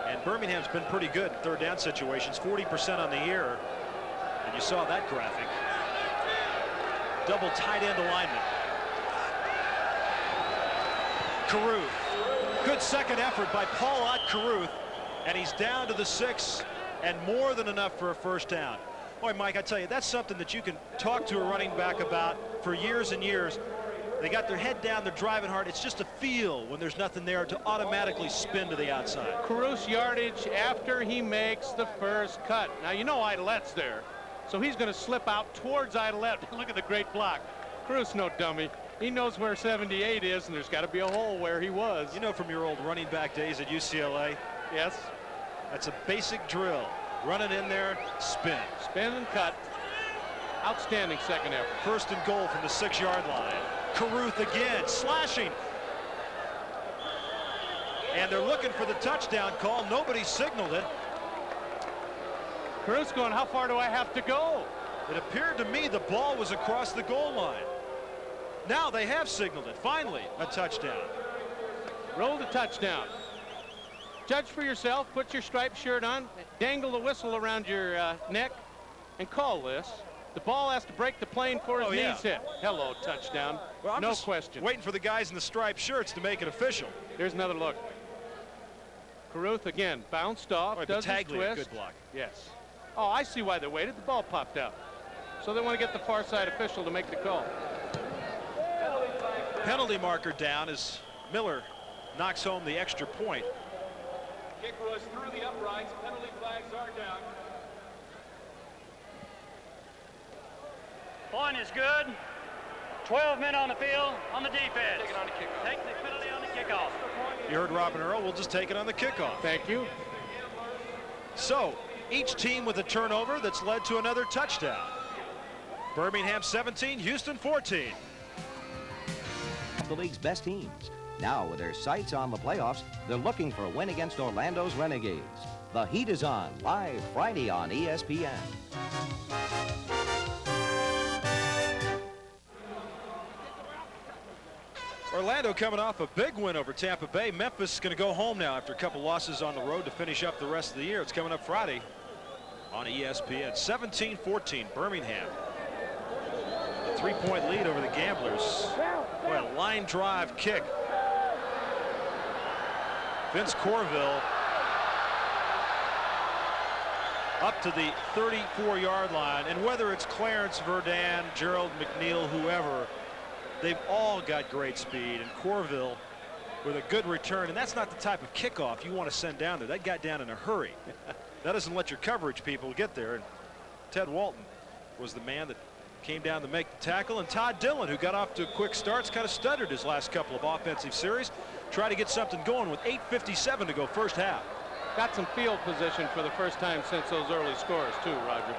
And Birmingham's been pretty good in 3rd down situations, 40% on the year. And you saw that graphic. Double tight end alignment. Caruth. Good 2nd effort by Paul Ott-Caruth. And he's down to the 6 and more than enough for a 1st down. Boy, Mike, I tell you, that's something that you can talk to a running back about for years and years. They got their head down, they're driving hard. It's just a feel when there's nothing there to automatically spin to the outside. Caruth's yardage after he makes the 1st cut. Now, you know Idolette's there, so he's going to slip out towards Idolette. Look at the great block. Caruth's no dummy. He knows where 78 is, and there's got to be a hole where he was. You know from your old running back days at UCLA? Yes. That's a basic drill. Run it in there, spin. Spin and cut. Outstanding 2nd effort. 1st and goal from the 6-yard line. Caruth again, slashing. And they're looking for the touchdown call. Nobody signaled it. Caruth's going, how far do I have to go? It appeared to me the ball was across the goal line. Now they have signaled it. Finally, a touchdown. Rolled a touchdown. Judge for yourself. Put your striped shirt on. Dangle the whistle around your neck and call this. The ball has to break the plane before his knees hit. Hello, touchdown. Well, I'm no just question. Waiting for the guys in the striped shirts to make it official. Here's another look. Caruth again bounced off. Right, does his Battaglia, twist. good block. Yes. Oh, I see why they waited. The ball popped out. So they want to get the far side official to make the call. Penalty marker down as Miller knocks home the extra point. Kick was through the uprights. Penalty flags are down. Point is good. 12 men on the field on the defense. Take it on the kickoff. Take the penalty on the kickoff. You heard Robin Earl. We'll just take it on the kickoff. Thank you. So each team with a turnover that's led to another touchdown. Birmingham 17, Houston 14. The league's best teams. Now, with their sights on the playoffs, they're looking for a win against Orlando's Renegades. The heat is on, live Friday on ESPN. Orlando coming off a big win over Tampa Bay. Memphis is going to go home now after a couple losses on the road to finish up the rest of the year. It's coming up Friday on ESPN. 17-14, Birmingham. A 3-point lead over the Gamblers. Boy, a line drive kick. Vince Corville up to the 34-yard line. And whether it's Clarence Verdun, Gerald McNeil, whoever, they've all got great speed. And Corville with a good return. And that's not the type of kickoff you want to send down there. That got down in a hurry. That doesn't let your coverage people get there. And Ted Walton was the man that came down to make the tackle. And Todd Dillon, who got off to a quick start, kind of stuttered his last couple of offensive series. Tried to get something going with 8:57 to go first half. Got some field position for the first time since those early scores, too, Roger.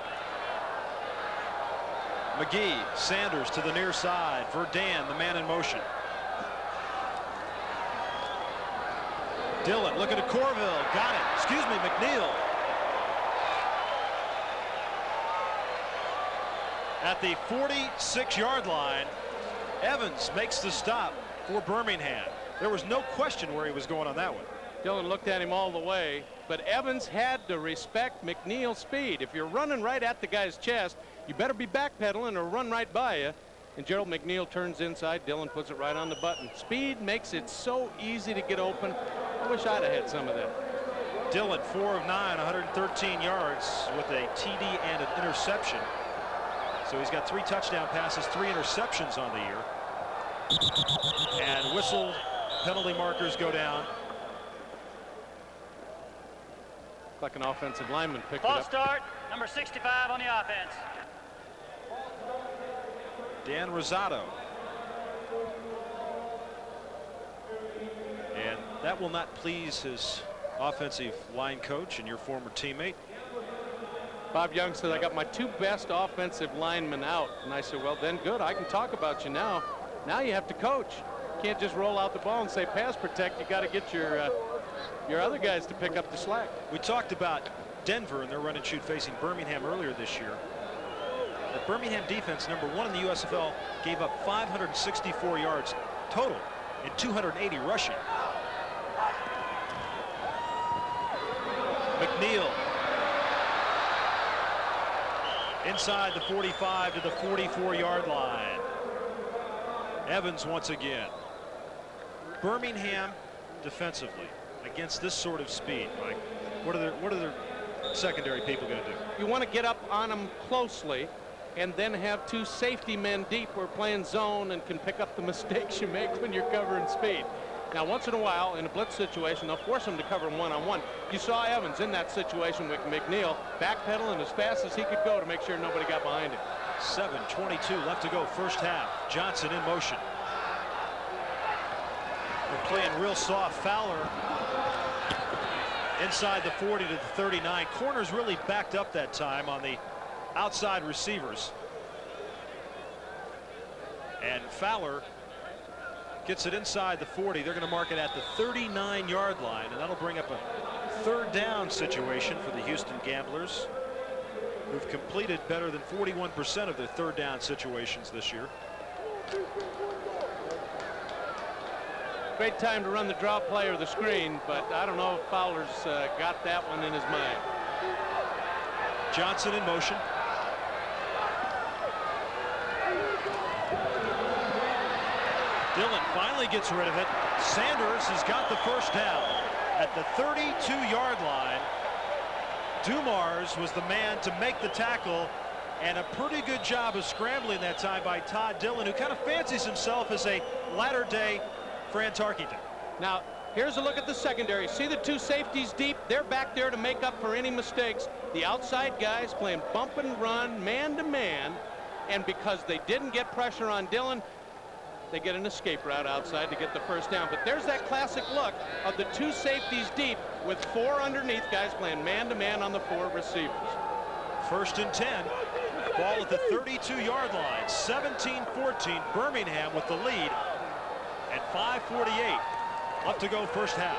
McGee, Sanders to the near side. Verdun, the man in motion. Dillon looking at Corville. Got it. Excuse me, McNeil. At the 46-yard line, Evans makes the stop for Birmingham. There was no question where he was going on that one. Dillon looked at him all the way, but Evans had to respect McNeil's speed. If you're running right at the guy's chest, you better be backpedaling or run right by you. And Gerald McNeil turns inside. Dillon puts it right on the button. Speed makes it so easy to get open. I wish I'd have had some of that. Dillon, 4 of 9, 113 yards with a TD and an interception. So he's got 3 touchdown passes, 3 interceptions on the year. And whistle, penalty markers go down. Like an offensive lineman picked it False up. start, number 65 on the offense. Dan Rosado. And that will not please his offensive line coach and your former teammate. Bob Young said, I got my 2 best offensive linemen out. And I said, well, then good. I can talk about you now. Now you have to coach. You can't just roll out the ball and say pass protect. You got to get your other guys to pick up the slack. We talked about Denver and their run and shoot facing Birmingham earlier this year. The Birmingham defense, number 1 in the USFL, gave up 564 yards total and 280 rushing. McNeil inside the 45 to the 44-yard line. Evans once again. Birmingham defensively against this sort of speed, Mike, what are their secondary people going to do? You want to get up on them closely and then have 2 safety men deep who are playing zone and can pick up the mistakes you make when you're covering speed. Now, once in a while, in a blitz situation, they'll force him to cover him one-on-one. You saw Evans in that situation with McNeil backpedaling as fast as he could go to make sure nobody got behind him. 7:22 left to go first half. Johnson in motion. They're playing real soft. Fowler inside the 40 to the 39. Corners really backed up that time on the outside receivers. And Fowler gets it inside the 40. They're going to mark it at the 39-yard line, and that'll bring up a 3rd down situation for the Houston Gamblers, who've completed better than 41% of their 3rd down situations this year. Great time to run the draw play or the screen, but I don't know if Fowler's got that one in his mind. Johnson in motion. Dillon finally gets rid of it. Sanders has got the first down at the 32-yard line. Dumars was the man to make the tackle, and a pretty good job of scrambling that time by Todd Dillon, who kind of fancies himself as a latter-day Fran Tarkenton. Now, Here's a look at the secondary. See the two safeties deep? They're back there to make up for any mistakes. The outside guys playing bump and run, man to man. And because they didn't get pressure on Dillon, they get an escape route outside to get the first down. But there's that classic look of the two safeties deep with 4 underneath guys playing man to man on the 4 receivers. 1st and 10. Ball at the 32-yard line. 17-14. Birmingham with the lead at 5:48. Up to go first half.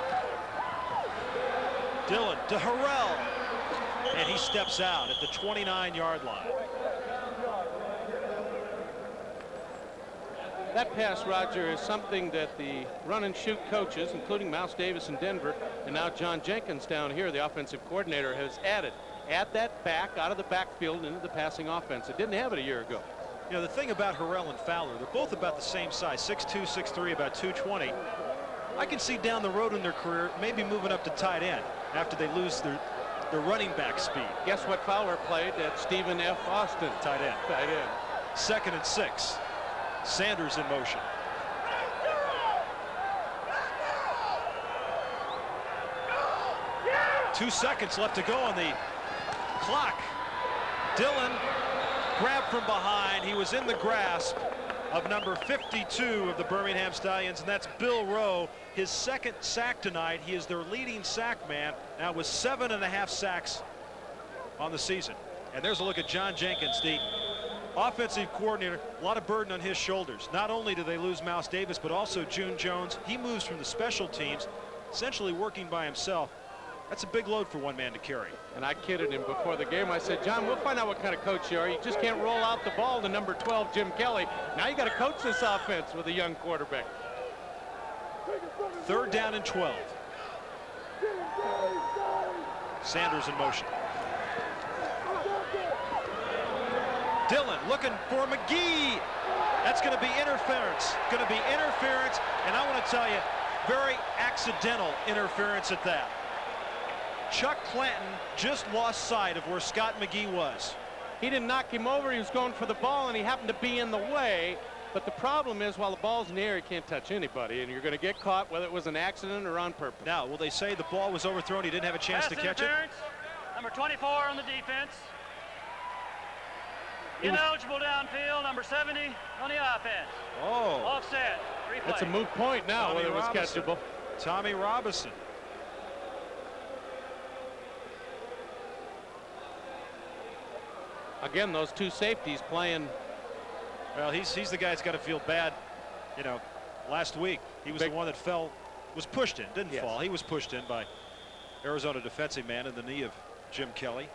Dillon to Harrell. And he steps out at the 29-yard line. That pass, Roger, is something that the run and shoot coaches, including Mouse Davis in Denver, and now John Jenkins down here, the offensive coordinator, has added. Add that back out of the backfield into the passing offense. It didn't have it a year ago. You know, the thing about Harrell and Fowler, they're both about the same size, 6'2", 6'3", about 220. I can see down the road in their career maybe moving up to tight end after they lose their running back speed. Guess what Fowler played at Stephen F. Austin? Tight end. Tight end. 2nd and 6. Sanders in motion. Two seconds left to go on the clock. Dillon grabbed from behind. He was in the grasp of number 52 of the Birmingham Stallions, and that's Bill Rowe. His 2nd sack tonight. He is their leading sack man now with 7.5 sacks on the season. And there's a look at John Jenkins, the offensive coordinator. A lot of burden on his shoulders. Not only do they lose Mouse Davis, but also June Jones. He moves from the special teams, essentially working by himself. That's a big load for one man to carry. And I kidded him before the game. I said, John, we'll find out what kind of coach you are. You just can't roll out the ball to number 12, Jim Kelly. Now you got to coach this offense with a young quarterback. 3rd down and 12. Sanders in motion. Dillon looking for McGee. That's going to be interference. Going to be interference, and I want to tell you, very accidental interference at that. Chuck Clanton just lost sight of where Scott McGee was. He didn't knock him over. He was going for the ball, and he happened to be in the way. But the problem is, while the ball's in the air, he can't touch anybody, and you're going to get caught whether it was an accident or on purpose. Now, will they say the ball was overthrown? He didn't have a chance to catch it? Number 24 on the defense. Ineligible downfield, number 70 on the offense. Oh. Offset. Replay. That's a moot point now, Tommy whether it was Robinson. catchable. Tommy Robinson. Again, those two safeties playing. Well, he's the guy that's got to feel bad. You know, last week he was the one that fell, was pushed in, didn't fall. He was pushed in by Arizona defensive man in the knee of Jim Kelly.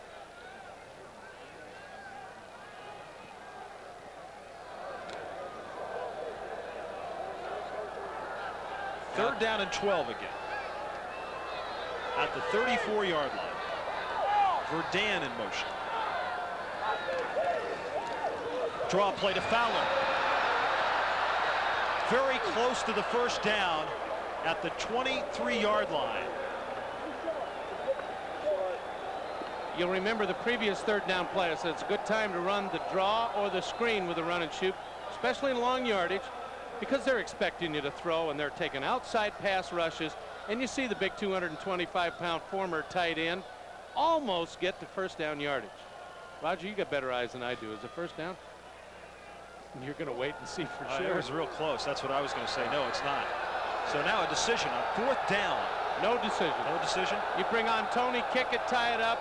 Third down and 12 again. At the 34-yard line. Verdun in motion. Draw play to Fowler. Very close to the first down at the 23-yard line. You'll remember the previous 3rd down play. I said it's a good time to run the draw or the screen with a run and shoot, especially in long yardage, because they're expecting you to throw and they're taking outside pass rushes. And you see the big 225-pound former tight end almost get to first down yardage. Roger, you got better eyes than I do. Is it first down? You're going to wait and see for sure. It was real close. That's what I was going to say. No, it's not. So now a decision on 4th down. No decision. No decision. You bring on Tony, kick it, tie it up,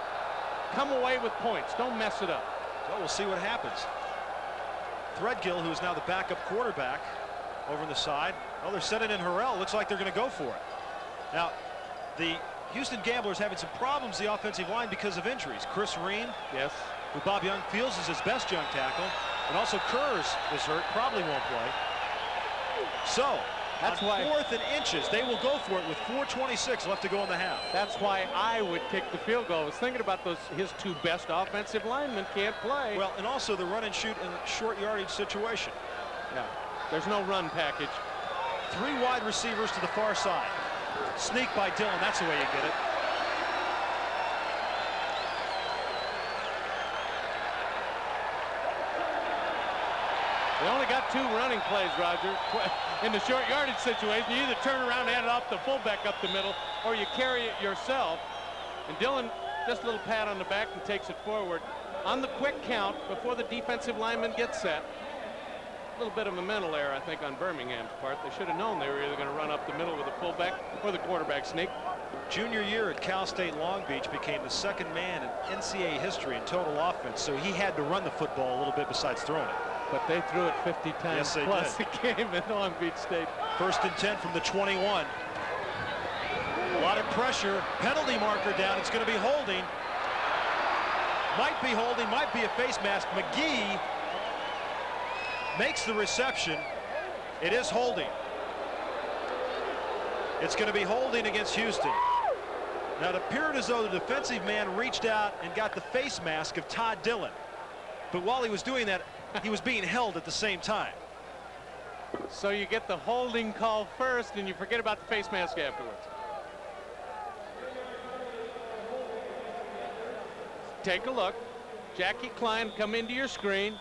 come away with points. Don't mess it up. Well, we'll see what happens. Threadgill, who is now the backup quarterback over on the side. Well, they're sending in Harrell. Looks like they're going to go for it. Now, the Houston Gamblers having some problems the offensive line because of injuries. Chris Ream, yes, who Bob Young feels is his best young tackle, and also Kurz is hurt, probably won't play. So that's why 4th and inches, they will go for it with 4:26 left to go in the half. That's why I would kick the field goal. I was thinking about his 2 best offensive linemen can't play. Well, and also the run and shoot in a short yardage situation. Yeah, there's no run package. 3 wide receivers to the far side. Sneak by Dillon, that's the way you get it. They only got 2 running plays, Roger. In the short yardage situation, you either turn around and hand it off the fullback up the middle, or you carry it yourself. And Dillon, just a little pat on the back and takes it forward. On the quick count, before the defensive lineman gets set, a little bit of a mental error, I think, on Birmingham's part. They should have known they were either going to run up the middle with the fullback or the quarterback sneak. Junior year at Cal State Long Beach, became the 2nd man in NCAA history in total offense, so he had to run the football a little bit besides throwing it. But they threw it 50 times plus did. a game in Long Beach State. 1st and 10 from the 21. A lot of pressure. Penalty marker down. It's going to be holding. Might be holding, might be a face mask. McGee makes the reception. It is holding. It's going to be holding against Houston. Now, it appeared as though the defensive man reached out and got the face mask of Todd Dillon. But while he was doing that, he was being held at the same time. So you get the holding call first and you forget about the face mask afterwards. Take a look. Jackie Klein come into your screen.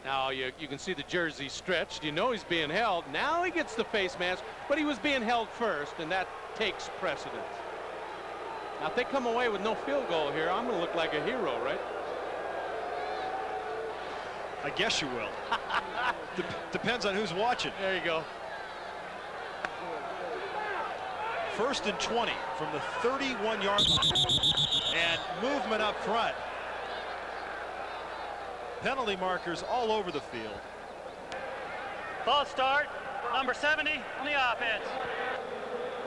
Now you can see the jersey stretched. You know he's being held. Now he gets the face mask, but he was being held first, and that takes precedence. Now if they come away with no field goal here, I'm going to look like a hero, right? I guess you will. Depends on who's watching. There you go. 1st and 20 from the 31-yard line. And movement up front. Penalty markers all over the field. False start, number 70 on the offense.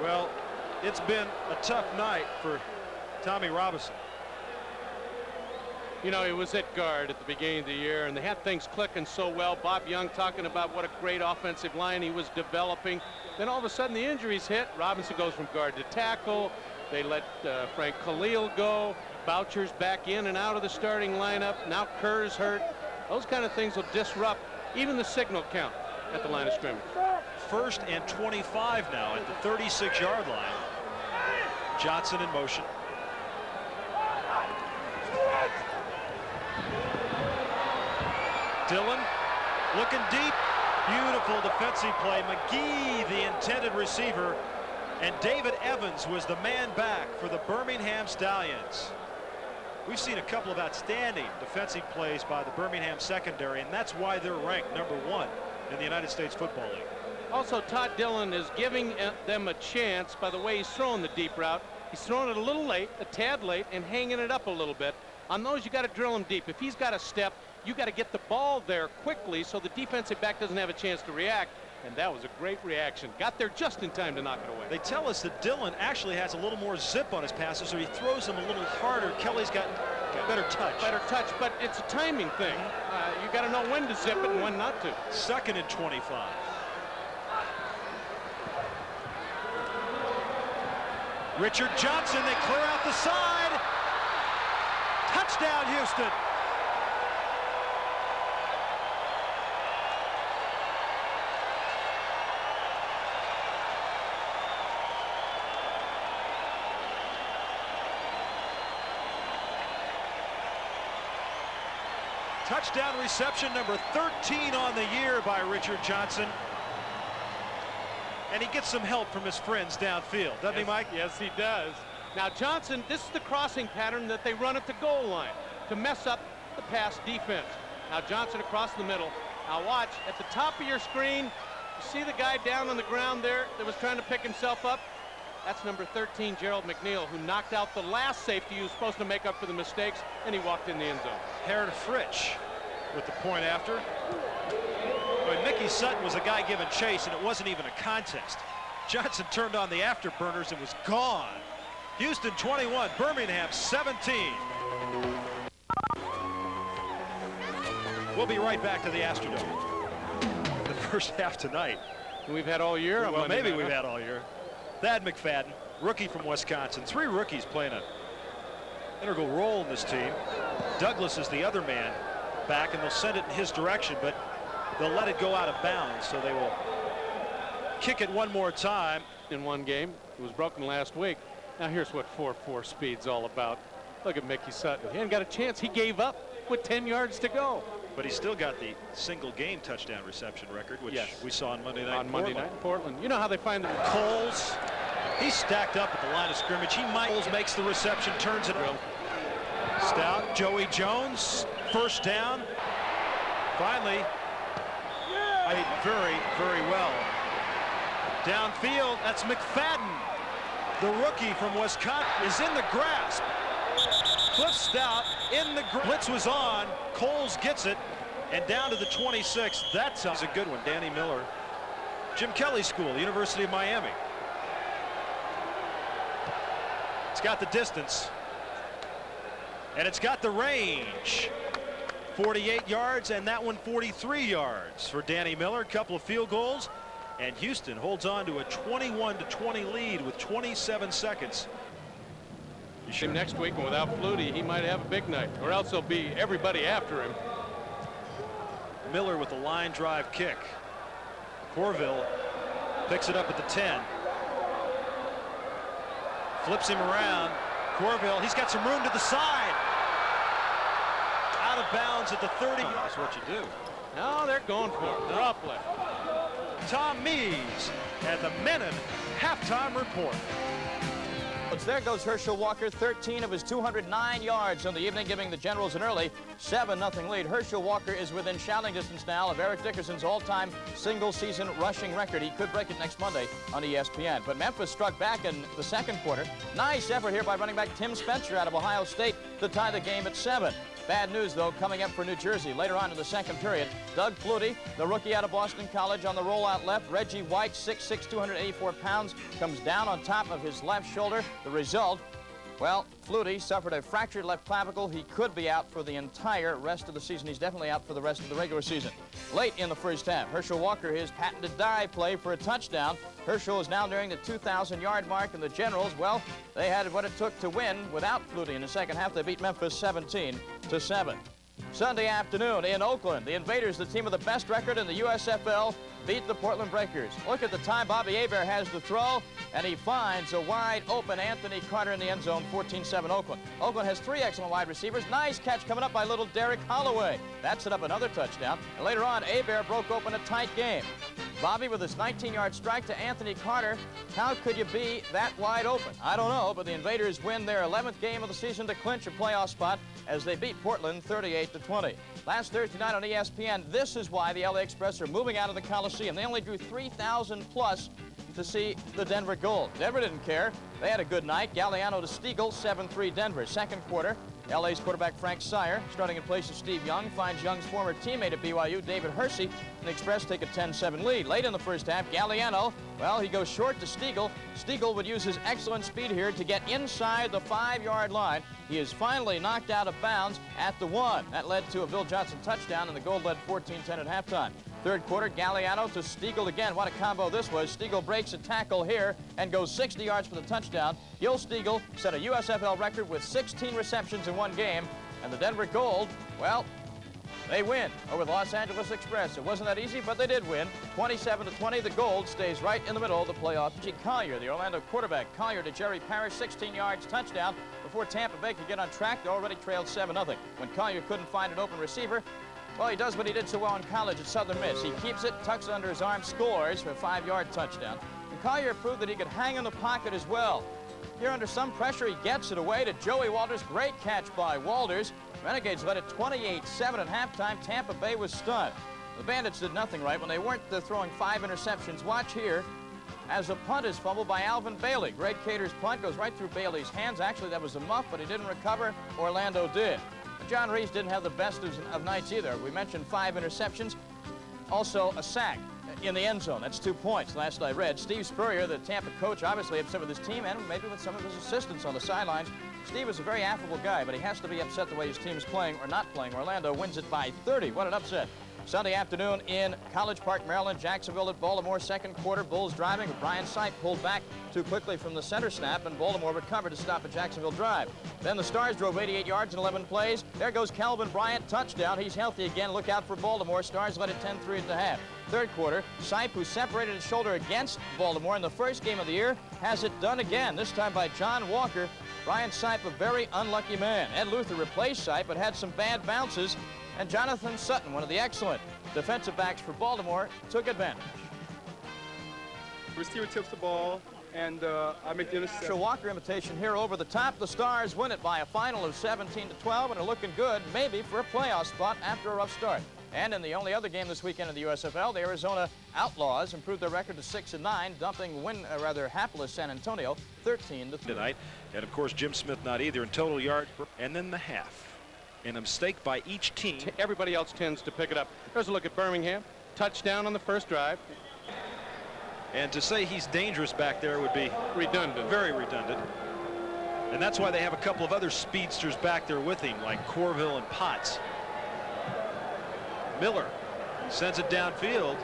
Well, it's been a tough night for Tommy Robinson. You know, he was at guard at the beginning of the year, and they had things clicking so well. Bob Young talking about what a great offensive line he was developing. Then all of a sudden the injuries hit. Robinson goes from guard to tackle. They let Frank Khalil go. Boucher's back in and out of the starting lineup. Now Kerr's hurt. Those kind of things will disrupt even the signal count at the line of scrimmage. 1st and 25 now at the 36-yard line. Johnson in motion. Dillon looking deep. Beautiful defensive play. McGee, the intended receiver, and David Evans was the man back for the Birmingham Stallions. We've seen a couple of outstanding defensive plays by the Birmingham secondary, and that's why they're ranked #1 in the United States Football League. Also, Todd Dillon is giving them a chance by the way he's throwing the deep route. He's throwing it a little late, a tad late, and hanging it up a little bit. On those, you got to drill him deep. If he's got a step, you got to get the ball there quickly so the defensive back doesn't have a chance to react. And that was a great reaction. Got there just in time to knock it away. They tell us that Dillon actually has a little more zip on his passes, so he throws them a little harder. Kelly's got better touch. Better touch, but it's a timing thing. You got to know when to zip it and when not to. 2nd and 25. Richard Johnson, they clear out the side. Touchdown, Houston. Touchdown reception number 13 on the year by Richard Johnson. And he gets some help from his friends downfield, doesn't he, Mike? Yes, he does. Now, Johnson, this is the crossing pattern that they run at the goal line to mess up the pass defense. Now, Johnson across the middle. Now, watch, at the top of your screen, you see the guy down on the ground there that was trying to pick himself up? That's number 13, Gerald McNeil, who knocked out the last safety who was supposed to make up for the mistakes, and he walked in the end zone. Harold Fritsch with the point after. But Mickey Sutton was a guy giving chase, and it wasn't even a contest. Johnson turned on the afterburners and was gone. Houston 21, Birmingham 17. We'll be right back to the Astrodome. The first half tonight. We've had all year. Well, maybe we've had all year. Thad McFadden, rookie from Wisconsin. 3 rookies playing an integral role in this team. Douglas is the other man back, and they'll send it in his direction, but they'll let it go out of bounds, so they will kick it one more time. In one game. It was broken last week. Now here's what 4-4 speed's all about. Look at Mickey Sutton. He hadn't got a chance. He gave up with 10 yards to go. But he's still got the single game touchdown reception record, which Yes. we saw on Monday night. On Monday night in Portland. You know how they find the Coles, he's stacked up at the line of scrimmage. Coles makes the reception, turns it around. Stout, Joey Jones, first down. Finally, played very, very well. Downfield, that's McFadden. The rookie from Wisconsin is in the grasp. Cliff Stout in the blitz was on. Coles gets it and down to the 26. That's a good one. Danny Miller, Jim Kelly School, University of Miami. It's got the distance and it's got the range. 48 yards, and that one 43 yards for Danny Miller. A couple of field goals, and Houston holds on to a 21-20 lead with 27 seconds. Sure. Next week, and without Flutie, he might have a big night, or else there'll be everybody after him. Miller with a line drive kick. Corville picks it up at the 10. Flips him around. Corville, he's got some room to the side. Out of bounds at the 30. That's what you do. No, they're going for it. They're up left. Tom Mees at the Menon halftime report. There goes Herschel Walker, 13 of his 209 yards on the evening, giving the Generals an early 7-0 lead. Herschel Walker is within shouting distance now of Eric Dickerson's all-time single-season rushing record. He could break it next Monday on ESPN. But Memphis struck back in the second quarter. Nice effort here by running back Tim Spencer out of Ohio State to tie the game at 7. Bad news, though, coming up for New Jersey later on in the second period. Doug Flutie, the rookie out of Boston College, on the rollout left. Reggie White, 6'6", 284 pounds, comes down on top of his left shoulder. The result, well, Flutie suffered a fractured left clavicle. He could be out for the entire rest of the season. He's definitely out for the rest of the regular season. Late in the first half, Herschel Walker, his patented dive play for a touchdown. Herschel is now nearing the 2,000-yard mark, and the Generals, well, they had what it took to win without Flutie in the second half. They beat Memphis 17-7. Sunday afternoon in Oakland, the Invaders, the team with the best record in the USFL, beat the Portland Breakers. Look at the time Bobby Hebert has to throw, and he finds a wide open Anthony Carter in the end zone, 14-7 Oakland. Oakland has 3 excellent wide receivers. Nice catch coming up by little Derek Holloway. That set up another touchdown. And later on, Hebert broke open a tight game. Bobby with his 19-yard strike to Anthony Carter. How could you be that wide open? I don't know, but the Invaders win their 11th game of the season to clinch a playoff spot as they beat Portland 38-20. Last Thursday night on ESPN, this is why the LA Express are moving out of the Coliseum. They only drew 3,000 plus to see the Denver Gold. Denver didn't care. They had a good night. Galliano to Stiegel, 7-3 Denver. Second quarter, LA's quarterback Frank Sire, starting in place of Steve Young, finds Young's former teammate at BYU, David Hersey, and the Express take a 10-7 lead. Late in the first half, Galliano, well, he goes short to Stiegel. Stiegel would use his excellent speed here to get inside the 5-yard line. He is finally knocked out of bounds at the 1. That led to a Bill Johnson touchdown, and the Gold led 14-10 at halftime. Third quarter, Galliano to Stiegel again. What a combo this was. Stiegel breaks a tackle here and goes 60 yards for the touchdown. Gil Stiegel set a USFL record with 16 receptions in one game. And the Denver Gold, well, they win over the Los Angeles Express. It wasn't that easy, but they did win. 27-20, the Gold stays right in the middle of the playoff. G. Collier, the Orlando quarterback. Collier to Jerry Parrish, 16 yards, touchdown. Before Tampa Bay could get on track, they already trailed 7-0. When Collier couldn't find an open receiver, well, he does what he did so well in college at Southern Miss. He keeps it, tucks it under his arm, scores for a 5-yard touchdown. And Collier proved that he could hang in the pocket as well. Here under some pressure, he gets it away to Joey Walters. Great catch by Walters. Renegades led it 28-7 at halftime. Tampa Bay was stunned. The Bandits did nothing right when they weren't throwing 5 interceptions. Watch here as a punt is fumbled by Alvin Bailey. Greg Cater's punt goes right through Bailey's hands. Actually, that was a muff, but he didn't recover. Orlando did. John Reese didn't have the best of nights either. We mentioned 5 interceptions. Also a sack in the end zone. That's 2 points, last I read. Steve Spurrier, the Tampa coach, obviously upset with his team and maybe with some of his assistants on the sidelines. Steve is a very affable guy, but he has to be upset the way his team is playing or not playing. Orlando wins it by 30. What an upset. Sunday afternoon in College Park, Maryland, Jacksonville at Baltimore. Second quarter, Bulls driving. Brian Sipe pulled back too quickly from the center snap, and Baltimore recovered to stop a Jacksonville drive. Then the Stars drove 88 yards in 11 plays. There goes Calvin Bryant, touchdown. He's healthy again. Look out for Baltimore. Stars led it 10-3 at the half. Third quarter, Sipe, who separated his shoulder against Baltimore in the first game of the year, has it done again, this time by John Walker. Brian Sipe, a very unlucky man. Ed Luther replaced Sipe, but had some bad bounces. And Jonathan Sutton, one of the excellent defensive backs for Baltimore, took advantage. Receiver tips the ball, and I make the interception. Herschel Walker imitation here over the top. The Stars win it by a final of 17-12 and are looking good, maybe for a playoff spot after a rough start. And in the only other game this weekend in the USFL, the Arizona Outlaws improved their record to 6-9, dumping hapless San Antonio 13-3 tonight. And of course, Jim Smith not either in total yard, and then the half. And a mistake by each team. Everybody else tends to pick it up. There's a look at Birmingham. Touchdown on the first drive. And to say he's dangerous back there would be redundant. Very redundant. And that's why they have a couple of other speedsters back there with him, like Corville and Potts. Miller sends it downfield.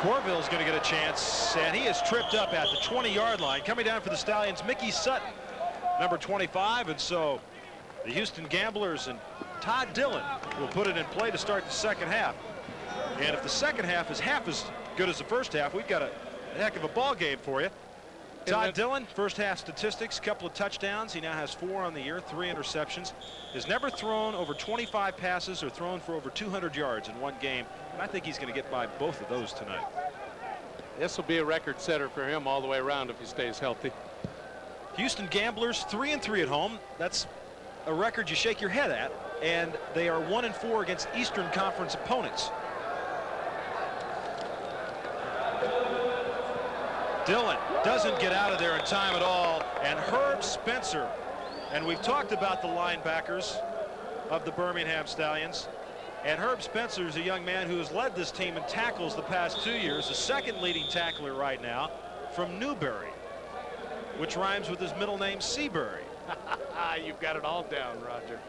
Corville's going to get a chance, and he is tripped up at the 20-yard line. Coming down for the Stallions, Mickey Sutton, number 25, and so the Houston Gamblers and Todd Dillon will put it in play to start the second half. And if the second half is half as good as the first half, we've got a heck of a ball game for you. Todd Dillon, first half statistics, couple of touchdowns. He now has 4 on the year, 3 interceptions. Has never thrown over 25 passes or thrown for over 200 yards in one game. And I think he's going to get by both of those tonight. This will be a record setter for him all the way around if he stays healthy. Houston Gamblers 3-3 at home. That's a record you shake your head at. And they are 1-4 against Eastern Conference opponents. Dillon doesn't get out of there in time at all, and Herb Spencer, and we've talked about the linebackers of the Birmingham Stallions, and Herb Spencer is a young man who has led this team in tackles the past 2 years, the second leading tackler right now from Newberry, which rhymes with his middle name Seabury. You've got it all down, Roger.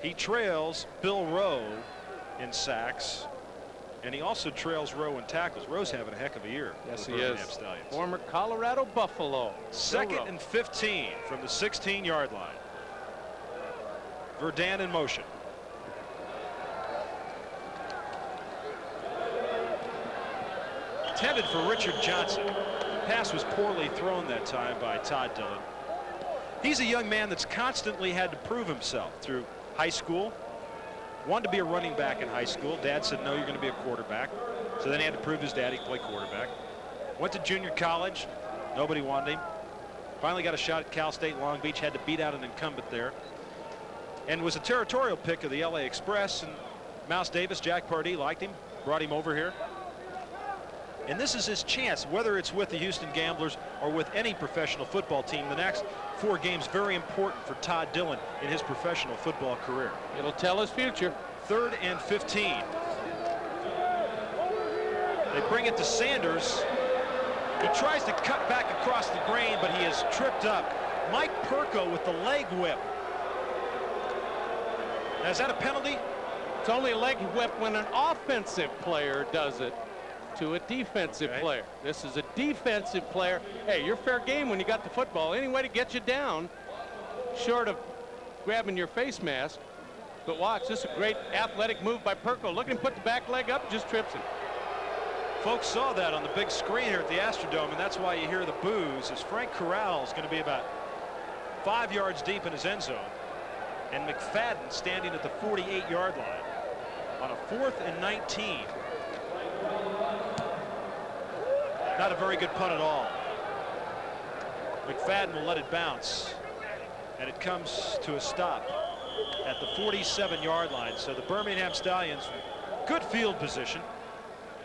He trails Bill Rowe in sacks. And he also trails Rowe in tackles. Rowe's having a heck of a year. Yes, he is. Stallions. Former Colorado Buffalo. Second and 15 from the 16-yard line. Verdun in motion. Intended for Richard Johnson. Pass was poorly thrown that time by Todd Dillon. He's a young man that's constantly had to prove himself through high school. Wanted to be a running back in high school. Dad said, no, you're going to be a quarterback. So then he had to prove his dad he could play quarterback. Went to junior college. Nobody wanted him. Finally got a shot at Cal State Long Beach. Had to beat out an incumbent there. And was a territorial pick of the LA Express. And Mouse Davis, Jack Pardee liked him. Brought him over here. And this is his chance, whether it's with the Houston Gamblers or with any professional football team. The next 4 games very important for Todd Dillon in his professional football career. It'll tell his future. 3rd and 15. They bring it to Sanders. He tries to cut back across the grain, but he is tripped up. Mike Perko with the leg whip. Now, is that a penalty? It's only a leg whip when an offensive player does it to a defensive player. This is a defensive player. Hey, you're fair game when you got the football. Any way to get you down, short of grabbing your face mask. But watch, this is a great athletic move by Perko. Look at him put the back leg up, just trips him. Folks saw that on the big screen here at the Astrodome, and that's why you hear the boos, as Frank Corral is going to be about 5 yards deep in his end zone, and McFadden standing at the 48-yard line on a 4th and 19. Not a very good punt at all. McFadden will let it bounce, and it comes to a stop at the 47-yard line. So the Birmingham Stallions, good field position,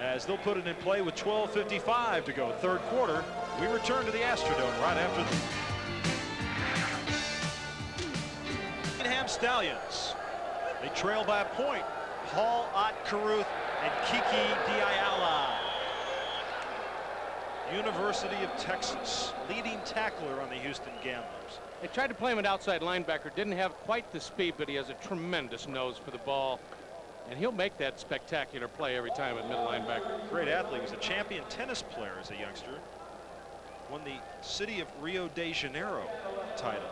as they'll put it in play with 12:55 to go, 3rd quarter. We return to the Astrodome right after this. Birmingham Stallions, they trail by a point. Paul Ott-Caruth and Kiki Diayala. University of Texas, leading tackler on the Houston Gamblers. They tried to play him at outside linebacker. Didn't have quite the speed, but he has a tremendous nose for the ball. And he'll make that spectacular play every time at middle linebacker. Great athlete. Was a champion tennis player as a youngster. Won the City of Rio de Janeiro title.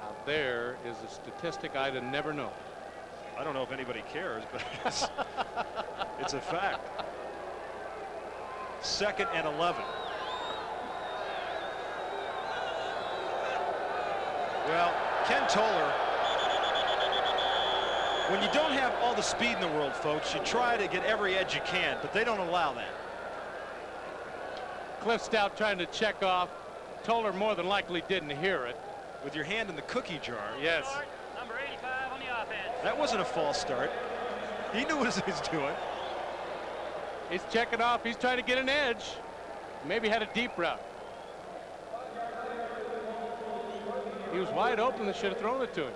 Now there is a statistic I'd have never known. I don't know if anybody cares, but it's a fact. 2nd and 11. Well, Ken Toller, when you don't have all the speed in the world, folks, you try to get every edge you can, but they don't allow that. Cliff Stout trying to check off. Toller more than likely didn't hear it. With your hand in the cookie jar. Yes. Number 85 on the offense. That wasn't a false start. He knew what he was doing. He's checking off. He's trying to get an edge. Maybe had a deep route. He was wide open. They should have thrown it to him.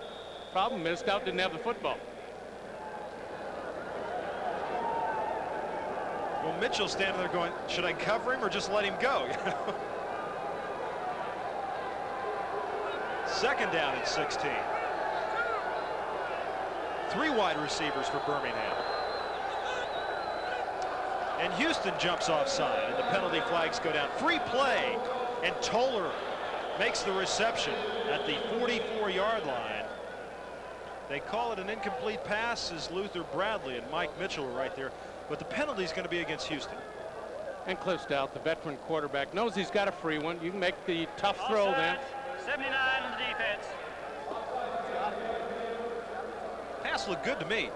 Problem is, Stout didn't have the football. Well, Mitchell's standing there going, should I cover him or just let him go? 2nd down and 16. 3 wide receivers for Birmingham. And Houston jumps offside, and the penalty flags go down. Free play, and Toller makes the reception at the 44-yard line. They call it an incomplete pass as Luther Bradley and Mike Mitchell are right there. But the penalty is going to be against Houston. And Cliff Stout, the veteran quarterback, knows he's got a free one. You can make the tough throw then. 79 on the defense. Pass looked good to me.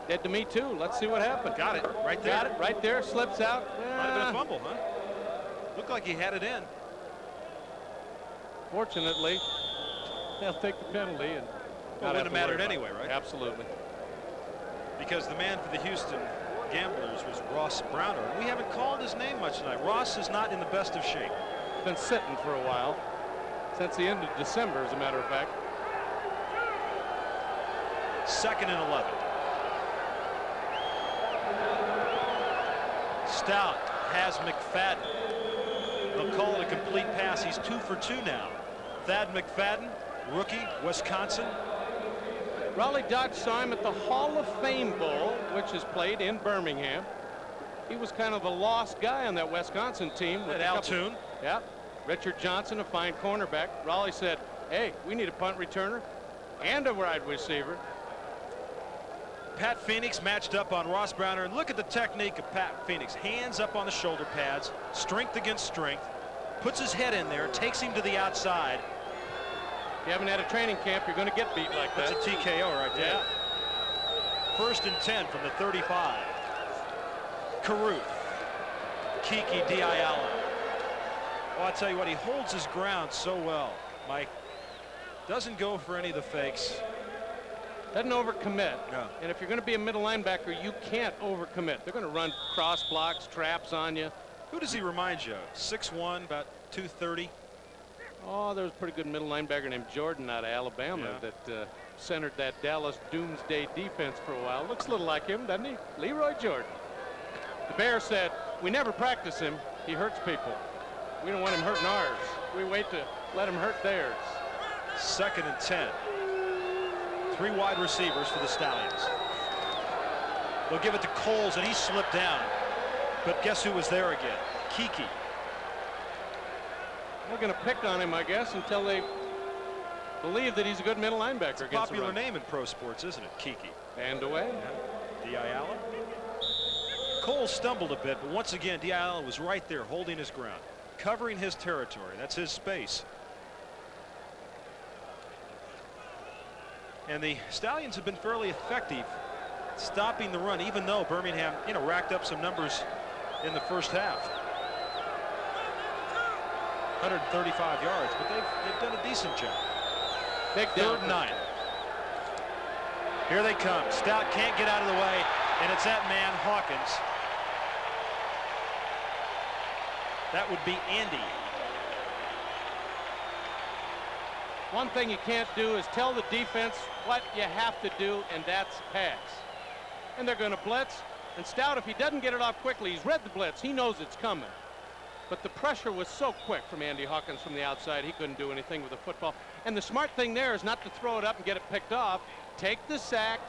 Did to me too. Let's see what happened. Got it right there. Got it right there. Slips out. Might have been a fumble, huh? Looked like he had it in. Fortunately, they'll take the penalty and. Well, it wouldn't have mattered anyway, right? Absolutely. Because the man for the Houston Gamblers was Ross Browner. And we haven't called his name much tonight. Ross is not in the best of shape. Been sitting for a while. Since the end of December, as a matter of fact. 2nd and 11. Stout has McFadden. They'll call it a complete pass. He's 2 for 2 now. Thad McFadden, rookie, Wisconsin. Raleigh Dodge saw him at the Hall of Fame Bowl, which is played in Birmingham. He was kind of a lost guy on that Wisconsin team. At Altoon. Yep. Richard Johnson, a fine cornerback. Raleigh said, hey, we need a punt returner and a wide receiver. Pat Phoenix matched up on Ross Browner. And look at the technique of Pat Phoenix. Hands up on the shoulder pads, strength against strength, puts his head in there, takes him to the outside. If you haven't had a training camp, you're going to get beat like that. That's a TKO right there. Yeah. 1st and 10 from the 35. Caruth. Kiki Diayala. Oh, I tell you what, he holds his ground so well, Mike. Doesn't go for any of the fakes. Doesn't overcommit. No. And if you're going to be a middle linebacker, you can't overcommit. They're going to run cross blocks, traps on you. Who does he remind you of? 6'1", about 230. Oh, there was a pretty good middle linebacker named Jordan out of Alabama that centered that Dallas Doomsday defense for a while. Looks a little like him, doesn't he? Leroy Jordan. The Bears said, we never practice him. He hurts people. We don't want him hurting ours. We wait to let him hurt theirs. 2nd and 10. 3 wide receivers for the Stallions. They'll give it to Coles, and he slipped down. But guess who was there again? Kiki. They're going to pick on him, I guess, until they believe that he's a good middle linebacker. It's a popular name in pro sports, isn't it? Kiki. And away. Yeah. Diayala. Cole stumbled a bit, but once again, Diayala was right there holding his ground, covering his territory. That's his space. And the Stallions have been fairly effective stopping the run, even though Birmingham, racked up some numbers in the first half. 135 yards, but they've done a decent job. Big 3rd and 9. Here they come. Stout can't get out of the way, and it's that man Hawkins. That would be Andy. One thing you can't do is tell the defense what you have to do, and that's pass. And they're going to blitz. And Stout, if he doesn't get it off quickly, he's read the blitz. He knows it's coming. But the pressure was so quick from Andy Hawkins from the outside, he couldn't do anything with the football. And the smart thing there is not to throw it up and get it picked off. Take the sack,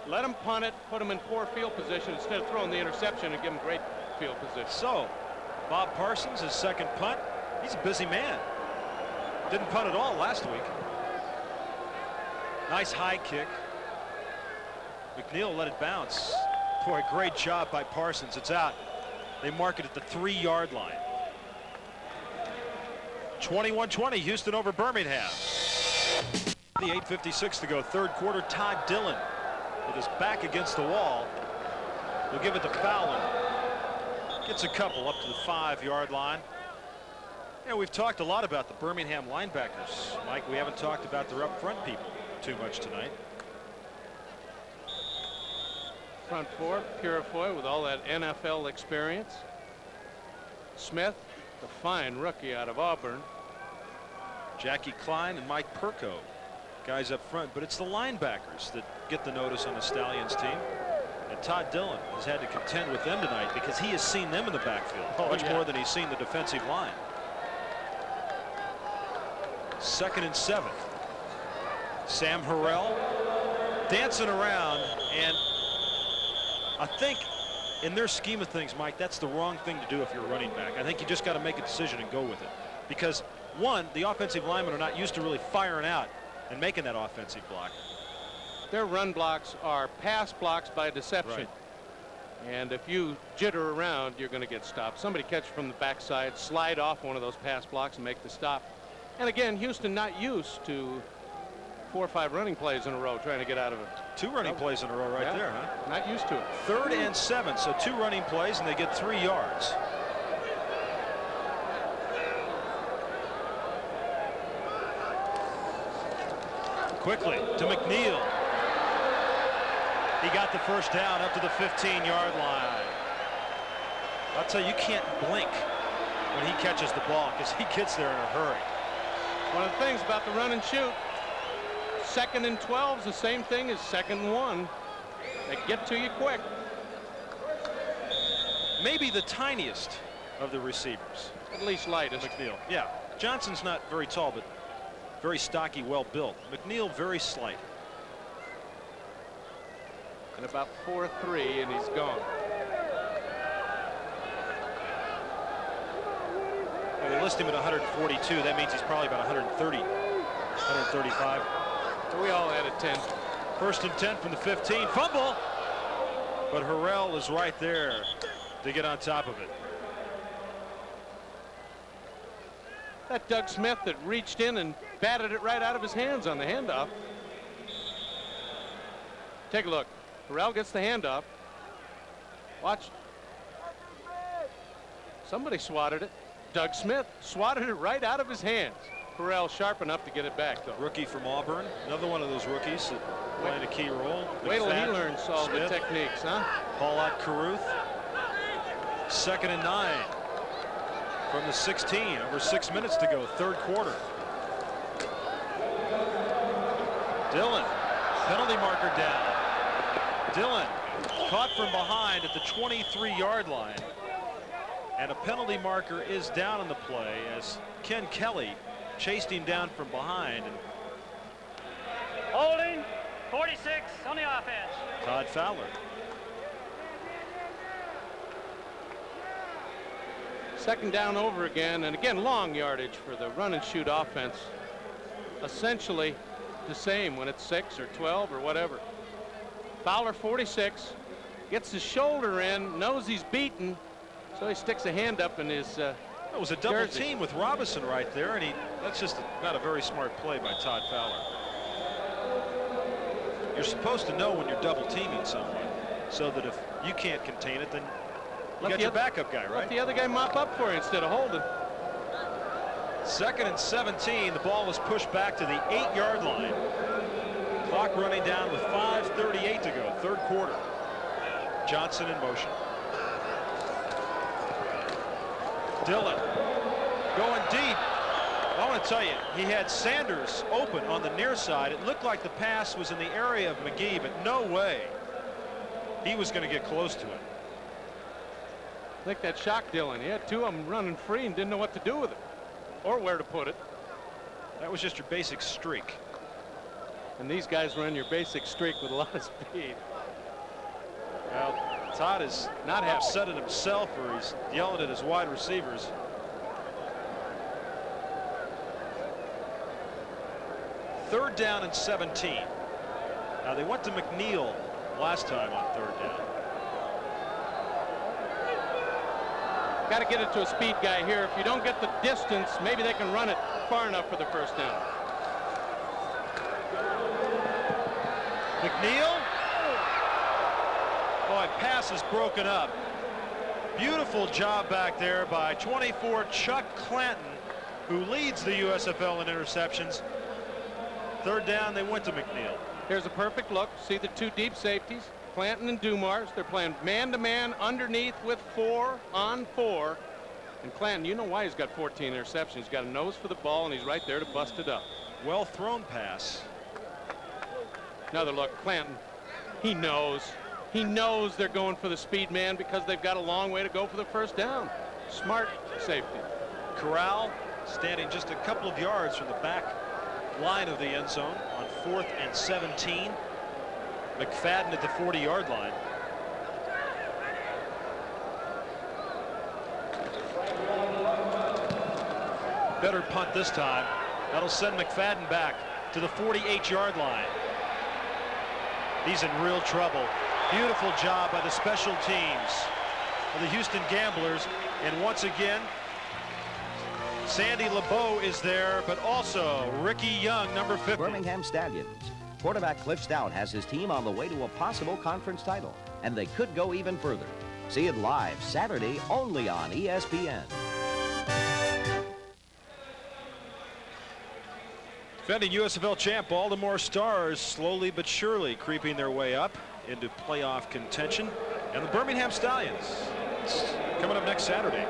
let him punt it, put him in poor field position instead of throwing the interception and give him great field position. So, Bob Parsons, his 2nd punt. He's a busy man. Didn't punt at all last week. Nice high kick. McNeil let it bounce. Boy, great job by Parsons. It's out. They mark it at the 3-yard line. 21-20, Houston over Birmingham. The 8:56 to go, third quarter. Todd Dillon with his back against the wall will give it to Fowler. Gets a couple up to the 5-yard line. Yeah, we've talked a lot about the Birmingham linebackers, Mike. We haven't talked about their up front people too much tonight. Front four, Purifoy with all that NFL experience. Smith, the fine rookie out of Auburn. Jackie Klein and Mike Perko, guys up front, but it's the linebackers that get the notice on the Stallions team. And Todd Dillon has had to contend with them tonight because he has seen them in the backfield much more than he's seen the defensive line. 2nd and 7. Sam Harrell dancing around, and I think in their scheme of things, Mike, that's the wrong thing to do if you're a running back. I think you just got to make a decision and go with it, because one, the offensive linemen are not used to really firing out and making that offensive block. Their run blocks are pass blocks by deception. Right. And if you jitter around, you're going to get stopped. Somebody catch from the backside, slide off one of those pass blocks and make the stop. And again, Houston not used to 4 or 5 running plays in a row trying to get out of it. 2 running plays in a row right there, huh? Not used to it. 3rd and 7, so 2 running plays and they get 3 yards. Quickly to McNeil. He got the first down up to the 15-yard line. I'll tell you, you can't blink when he catches the ball because he gets there in a hurry. One of the things about the run and shoot, 2nd and 12 is the same thing as 2nd and 1. They get to you quick. Maybe the tiniest of the receivers. At least lightest. McNeil. Yeah. Johnson's not very tall, but very stocky, well built. McNeil very slight. And about 4'3", and he's gone. Well, they list him at 142. That means he's probably about 130, 135. We all had a 10. 1st and 10 from the 15. Fumble. But Harrell is right there to get on top of it. That Doug Smith that reached in and batted it right out of his hands on the handoff. Take a look. Harrell gets the handoff. Watch. Somebody swatted it. Doug Smith swatted it right out of his hands. Harrell sharp enough to get it back, though. Rookie from Auburn. Another one of those rookies that playing a key role. Wait till he learns all the techniques, huh? Paulette Carruth. 2nd and 9 from the 16. Over 6 minutes to go. 3rd quarter. Dillon. Penalty marker down. Dillon caught from behind at the 23-yard line. And a penalty marker is down on the play as Ken Kelly chased him down from behind. And Holding 46 on the offense. Todd Fowler. Second down over again, and again long yardage for the run and shoot offense. Essentially the same when it's 6 or 12 or whatever. Fowler 46 gets his shoulder in, knows he's beaten, so he sticks a hand up in his It was a double jersey. team with Robinson right there, and that's just not a very smart play by Todd Fowler. You're supposed to know when you're double teaming someone, so that if you can't contain it, then you got your backup guy, right? Let the other guy mop up for you instead of holding. 2nd and 17. The ball is pushed back to the 8-yard line. Clock running down with 5:38 to go. 3rd quarter. Johnson in motion. Dillon going deep. I want to tell you, he had Sanders open on the near side. It looked like the pass was in the area of McGee, but no way he was going to get close to it. I think that shocked Dillon. He had 2 of them running free and didn't know what to do with it or where to put it. That was just your basic streak. And these guys run your basic streak with a lot of speed. Well, Todd is not upset at himself, or he's yelling at his wide receivers. Third down and 17. Now they went to McNeil last time on 3rd down. Got to get it to a speed guy here. If you don't get the distance, maybe they can run it far enough for the first down. McNeil. Oh, and pass is broken up. Beautiful job back there by 24 Chuck Clanton, who leads the USFL in interceptions. Third down, they went to McNeil. Here's a perfect look. See the two deep safeties, Clanton and Dumars. They're playing man-to-man underneath with 4 on 4. And Clanton, you know why he's got 14 interceptions. He's got a nose for the ball, and he's right there to bust it up. Well thrown pass. Another look. Clanton, he knows. He knows they're going for the speed man because they've got a long way to go for the first down. Smart safety. Corral standing just a couple of yards from the back line of the end zone on 4th and 17. McFadden at the 40-yard line. Better punt this time. That'll send McFadden back to the 48-yard line. He's in real trouble. Beautiful job by the special teams of the Houston Gamblers. And once again, Sandy LeBeau is there, but also Ricky Young, number 50. Birmingham Stallions. Quarterback Cliff Stout has his team on the way to a possible conference title, and they could go even further. See it live Saturday only on ESPN. Defending USFL champ Baltimore Stars slowly but surely creeping their way up into playoff contention. And the Birmingham Stallions coming up next Saturday.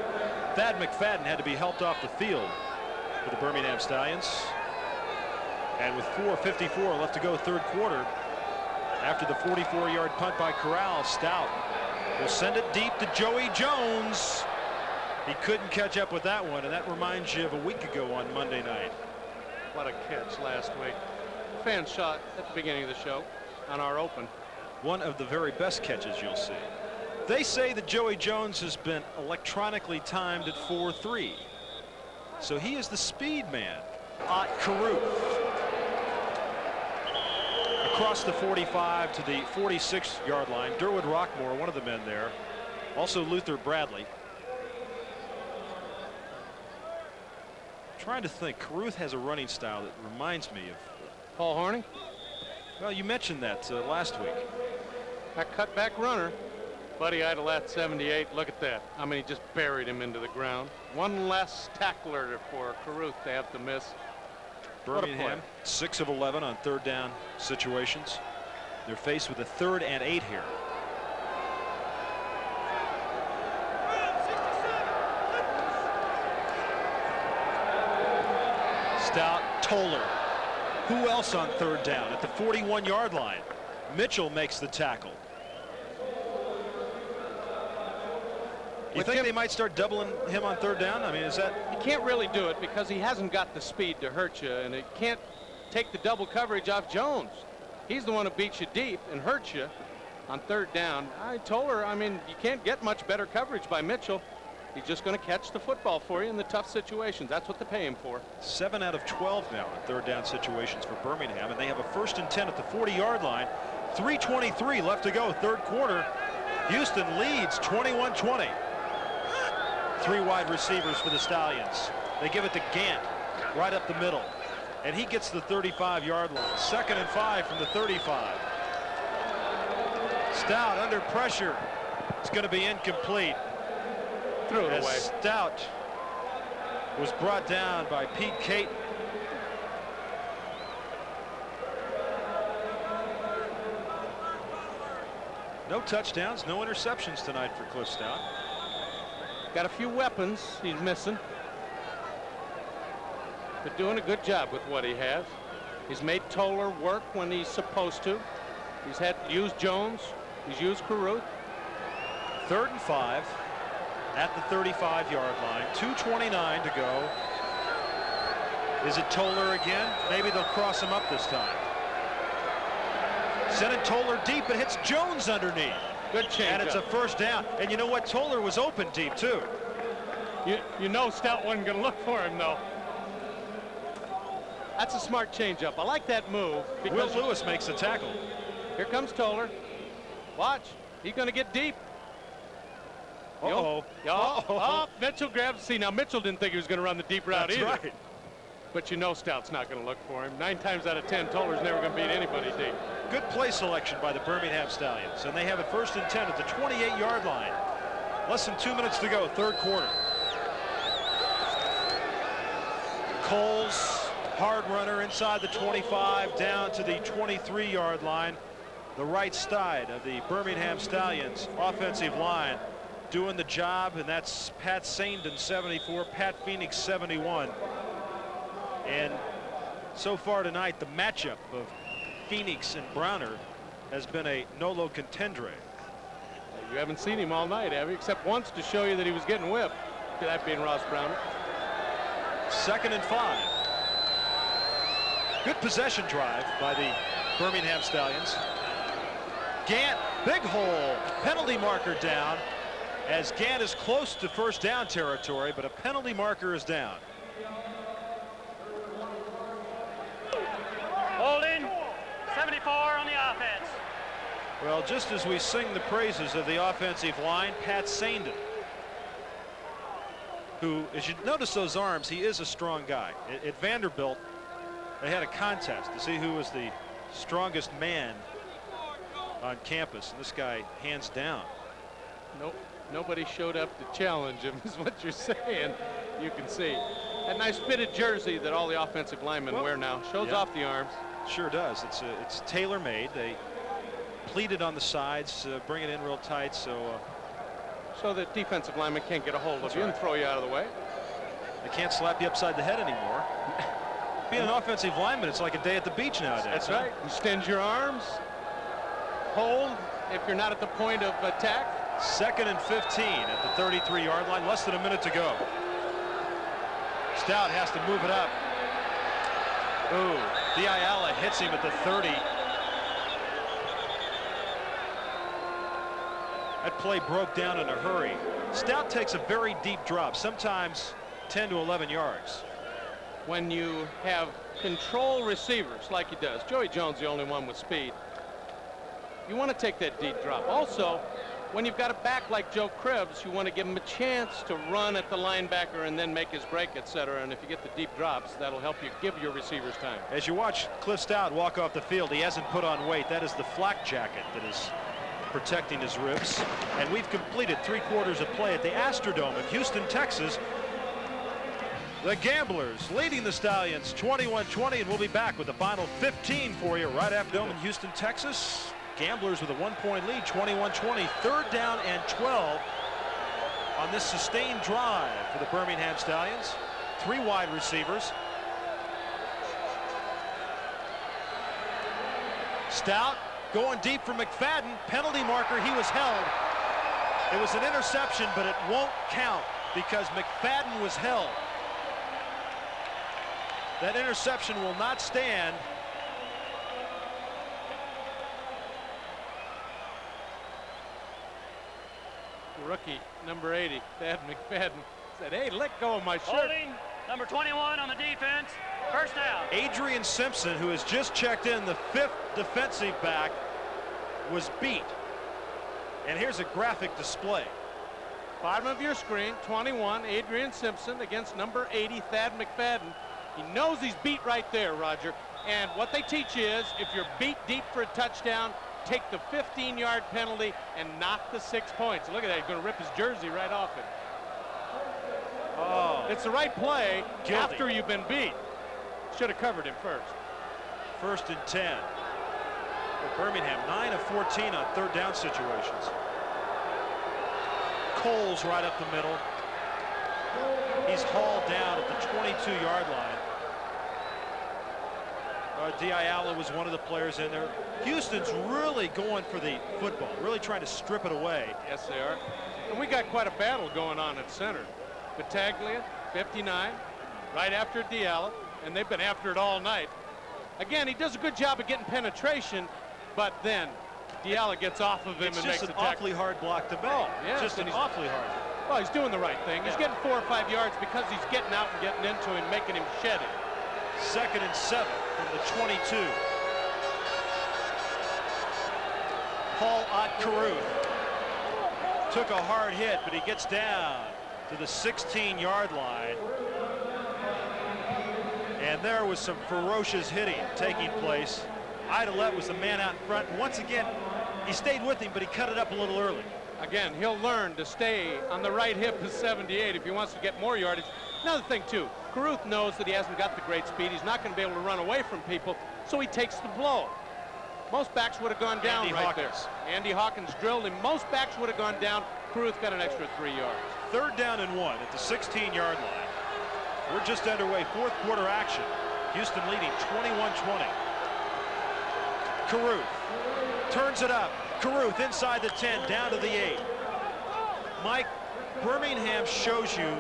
Thad McFadden had to be helped off the field for the Birmingham Stallions. And with 4:54 left to go third quarter, after the 44-yard punt by Corral, Stout will send it deep to Joey Jones. He couldn't catch up with that one, and that reminds you of a week ago on Monday night. What a catch last week. Fan shot at the beginning of the show on our open. One of the very best catches you'll see. They say that Joey Jones has been electronically timed at 4.3. So he is the speed man. Caruth. Across the 45 to the 46-yard line. Durwood Rockmore, one of the men there. Also Luther Bradley. Trying to think. Caruth has a running style that reminds me of Paul Hornung. Well, you mentioned that last week. That cutback runner, Buddy Idolette, 78. Look at that. I mean, he just buried him into the ground. One less tackler for Caruth to have to miss. Birmingham 6 of 11 on third down situations. They're faced with a 3rd and 8 here. Stout, Toller. Who else on third down at the 41-yard line? Mitchell makes the tackle. You think they might start doubling him on third down? I mean, is that... He can't really do it because he hasn't got the speed to hurt you, and it can't take the double coverage off Jones. He's the one who beats you deep and hurts you on third down. Toller, I mean, you can't get much better coverage by Mitchell. He's just going to catch the football for you in the tough situations. That's what they pay him for. 7 out of 12 now in third down situations for Birmingham, and they have a 1st and 10 at the 40-yard line. 3:23 left to go, third quarter. Houston leads 21-20. 3 wide receivers for the Stallions. They give it to Gant right up the middle, and he gets the 35-yard line. 2nd and 5 from the 35. Stout under pressure. It's going to be incomplete. Threw it away. Stout was brought down by Pete Caton. No touchdowns, no interceptions tonight for Cliff Stout. Got a few weapons he's missing, but doing a good job with what he has. He's made Toller work when he's supposed to. He's had used Jones. He's used Caruth. 3rd and 5 at the 35-yard line. 2:29 to go. Is it Toller again? Maybe they'll cross him up this time. Sending Toller deep, it hits Jones underneath. Good change. And it's a first down. And you know what? Toller was open deep too. You know Stout wasn't going to look for him though. That's a smart changeup. I like that move. Will Lewis makes the tackle. Here comes Toller. Watch. He's going to get deep. Mitchell grabs. See, now Mitchell didn't think he was going to run the deep route either. That's right. But you know Stout's not going to look for him. 9 times out of 10, Toller's never going to beat anybody deep. Good play selection by the Birmingham Stallions, and they have it 1st and 10 at the 28-yard line. Less than 2 minutes to go, 3rd quarter. Coles, hard runner inside the 25, down to the 23-yard line. The right side of the Birmingham Stallions offensive line doing the job, and that's Pat Saindon, 74, Pat Phoenix, 71. And so far tonight, the matchup of Phoenix and Browner has been a nolo contendere. You haven't seen him all night, have you? Except once to show you that he was getting whipped. That being Ross Browner. 2nd and 5. Good possession drive by the Birmingham Stallions. Gant, big hole, penalty marker down, as Gant is close to 1st down territory, but a penalty marker is down. Holding, 74 on the offense. Well, just as we sing the praises of the offensive line, Pat Saindon, who, as you notice those arms, he is a strong guy. At Vanderbilt, they had a contest to see who was the strongest man on campus, and this guy, hands down. Nope, nobody showed up to challenge him, is what you're saying. You can see that nice fitted jersey that all the offensive linemen wear now shows off the arms. Sure does. It's tailor-made. They pleat it on the sides, bring it in real tight, so that defensive linemen can't get a hold of you and throw you out of the way. They can't slap you upside the head anymore. Being an offensive lineman, it's like a day at the beach nowadays. That's right. Extend your arms. Hold if you're not at the point of attack. 2nd and 15 at the 33-yard line. Less than a minute to go. Stout has to move it up. Ooh, Diayala hits him at the 30. That play broke down in a hurry. Stout takes a very deep drop, sometimes 10 to 11 yards. When you have control receivers like he does, Joey Jones the only one with speed, you want to take that deep drop. Also, when you've got a back like Joe Cribbs, you want to give him a chance to run at the linebacker and then make his break, etc. And if you get the deep drops, that'll help you give your receivers time. As you watch Cliff Stout walk off the field, he hasn't put on weight. That is the flak jacket that is protecting his ribs. And we've completed 3 quarters of play at the Astrodome in Houston, Texas. The Gamblers leading the Stallions 21-20, and we'll be back with the final 15 for you right after Dome in Houston, Texas. Gamblers with a 1-point lead, 21-20, 3rd down and 12 on this sustained drive for the Birmingham Stallions. 3 wide receivers. Stout going deep for McFadden. Penalty marker, he was held. It was an interception, but it won't count because McFadden was held. That interception will not stand. Rookie number 80, Thad McFadden, said, "Hey, let go of my shirt." Holding, number 21 on the defense. 1st down. Adrian Simpson, who has just checked in, the 5th defensive back, was beat. And here's a graphic display. Bottom of your screen, 21, Adrian Simpson against number 80, Thad McFadden. He knows he's beat right there, Roger. And what they teach you is if you're beat deep for a touchdown, take the 15-yard penalty and knock the 6 points. Look at that. He's going to rip his jersey right off it. Oh. It's the right play Guilty. after you've been beat. Should have covered him first. 1st and 10. For Birmingham, 9 of 14 on 3rd down situations. Coles right up the middle. He's hauled down at the 22-yard line. Diayala was one of the players in there. Houston's really going for the football, really trying to strip it away. Yes, they are. And we got quite a battle going on at center. Battaglia, 59, right after Diayala, and they've been after it all night. Again, he does a good job of getting penetration, but then Diayala gets off of him and makes It's the just an awfully hard block to make. Oh, yes, just an awfully hard. Well, he's doing the right thing. He's getting 4 or 5 yards because he's getting out and getting into him, making him shed it. 2nd and 7 from the 22. Paul Ott-Caruth took a hard hit, but he gets down to the 16-yard line. And there was some ferocious hitting taking place. Idolette was the man out in front. And once again, he stayed with him, but he cut it up a little early. Again, he'll learn to stay on the right hip of 78 if he wants to get more yardage. Another thing, too, Carruth knows that he hasn't got the great speed. He's not going to be able to run away from people, so he takes the blow. Most backs would have gone down Andy right Hawkins. there. Andy Hawkins drilled him. Most backs would have gone down. Carruth got an extra 3 yards. 3rd down and 1 at the 16-yard line. We're just underway, 4th quarter action. Houston leading 21-20. Carruth turns it up. Carruth inside the 10, down to the 8. Mike, Birmingham shows you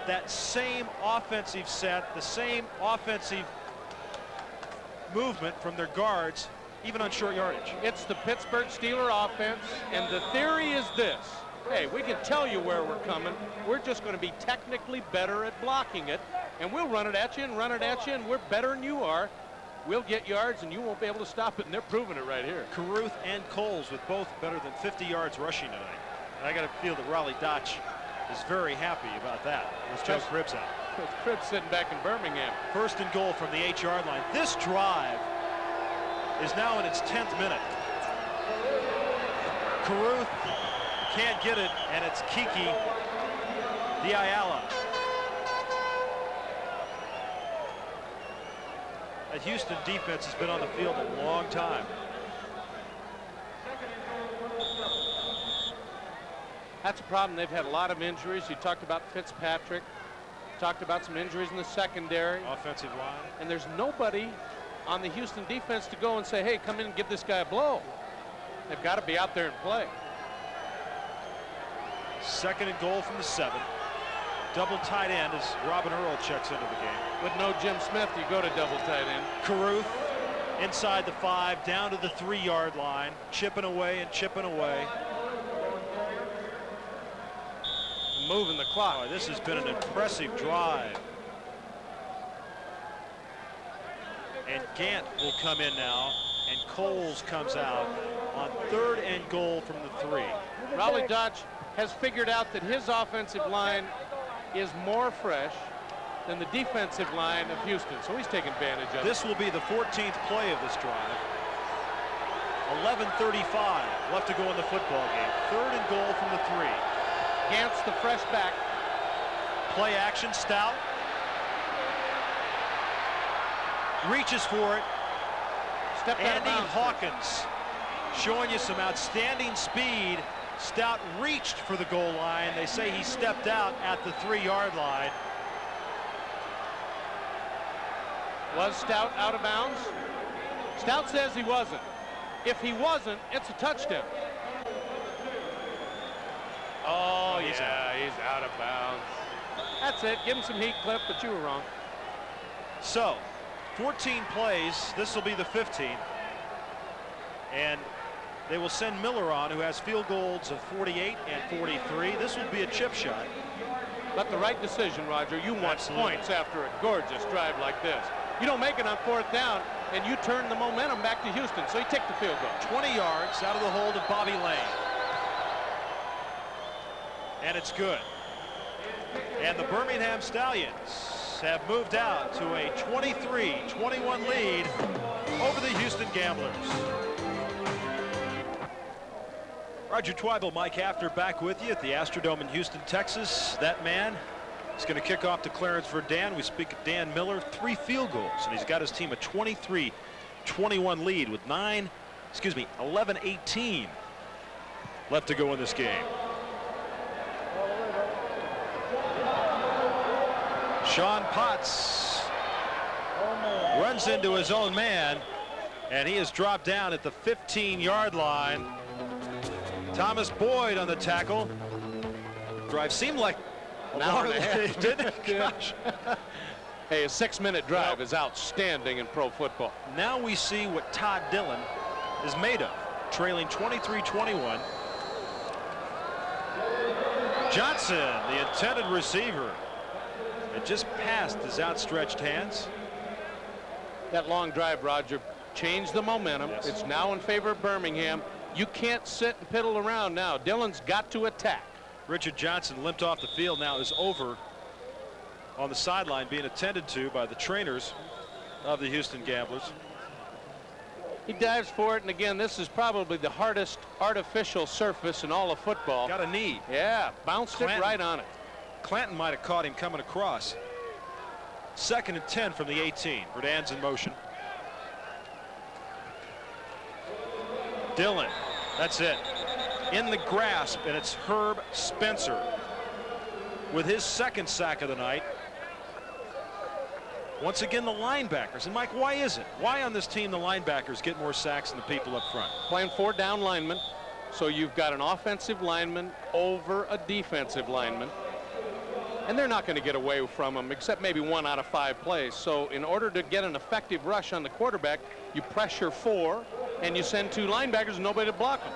that same offensive set, the same offensive movement from their guards, even on short yardage. It's the Pittsburgh Steeler offense, and the theory is this. Hey, we can tell you where we're coming. We're just going to be technically better at blocking it, and we'll run it at you and run it at you, and we're better than you are. We'll get yards, and you won't be able to stop it, and they're proving it right here. Carruth and Coles with both better than 50 yards rushing tonight. And I got to feel that Raleigh Dotch is very happy about that. With Joe Cribbs out. With Cribbs sitting back in Birmingham. 1st and goal from the 8-yard line. This drive is now in its 10th minute. Carruth can't get it, and it's Kiki Diayala. That Houston defense has been on the field a long time. That's a problem. They've had a lot of injuries. You talked about Fitzpatrick. Talked about some injuries in the secondary. Offensive line. And there's nobody on the Houston defense to go and say, hey, come in and give this guy a blow. They've got to be out there and play. 2nd and goal from the 7. Double tight end as Robin Earl checks into the game. With no Jim Smith, you go to double tight end. Carruth inside the 5, down to the 3-yard line, chipping away and chipping away. Moving the clock. Oh, this has been an impressive drive. And Gant will come in now, and Coles comes out on 3rd and goal from the 3. Raleigh Dodge has figured out that his offensive line is more fresh than the defensive line of Houston, so he's taking advantage of it. This will be the 14th play of this drive. 11:35 left to go in the football game. 3rd and goal from the 3. Gant's the fresh back. Play action, Stout. Reaches for it. Stepped out of Andy bounds. Hawkins showing you some outstanding speed. Stout reached for the goal line. They say he stepped out at the 3-yard line. Was Stout out of bounds? Stout says he wasn't. If he wasn't, it's a touchdown. Oh, he's out of bounds. That's it. Give him some heat, Cliff, but you were wrong. So, 14 plays. This will be the 15th. And they will send Miller on, who has field goals of 48 and 43. This will be a chip shot. But the right decision, Roger. You want Absolutely. points after a gorgeous drive like this. You don't make it on 4th down, and you turn the momentum back to Houston, so you take the field goal. 20 yards out of the hold of Bobby Lane. And it's good. And the Birmingham Stallions have moved out to a 23-21 lead over the Houston Gamblers. Roger Twyble, Mike Hafner back with you at the Astrodome in Houston, Texas. That man is going to kick off to Clarence Verdun. We speak of Dan Miller, 3 field goals, and he's got his team a 23-21 lead with 11:18 left to go in this game. Sean Potts runs into his own man, and he is dropped down at the 15-yard line. Thomas Boyd on the tackle. Drive seemed like an hour and a half, didn't it? Gosh. Hey, a 6-minute drive is outstanding in pro football. Now we see what Todd Dillon is made of, trailing 23-21. Johnson, the intended receiver, it just passed his outstretched hands. That long drive, Roger, changed the momentum. Yes. It's now in favor of Birmingham. You can't sit and piddle around now. Dillon's got to attack. Richard Johnson limped off the field, now is over on the sideline being attended to by the trainers of the Houston Gamblers. He dives for it, and again, this is probably the hardest artificial surface in all of football. Got a knee. Yeah, bounced it right on it. Clanton might have caught him coming across. 2nd and 10 from the 18. Verdon's in motion. Dillon, that's it. In the grasp, and it's Herb Spencer with his 2nd sack of the night. Once again, the linebackers. And Mike, why is it? Why on this team the linebackers get more sacks than the people up front? Playing 4 down linemen, so you've got an offensive lineman over a defensive lineman, and they're not going to get away from them except maybe 1 out of 5 plays. So in order to get an effective rush on the quarterback, you pressure 4 and you send 2 linebackers and nobody to block them,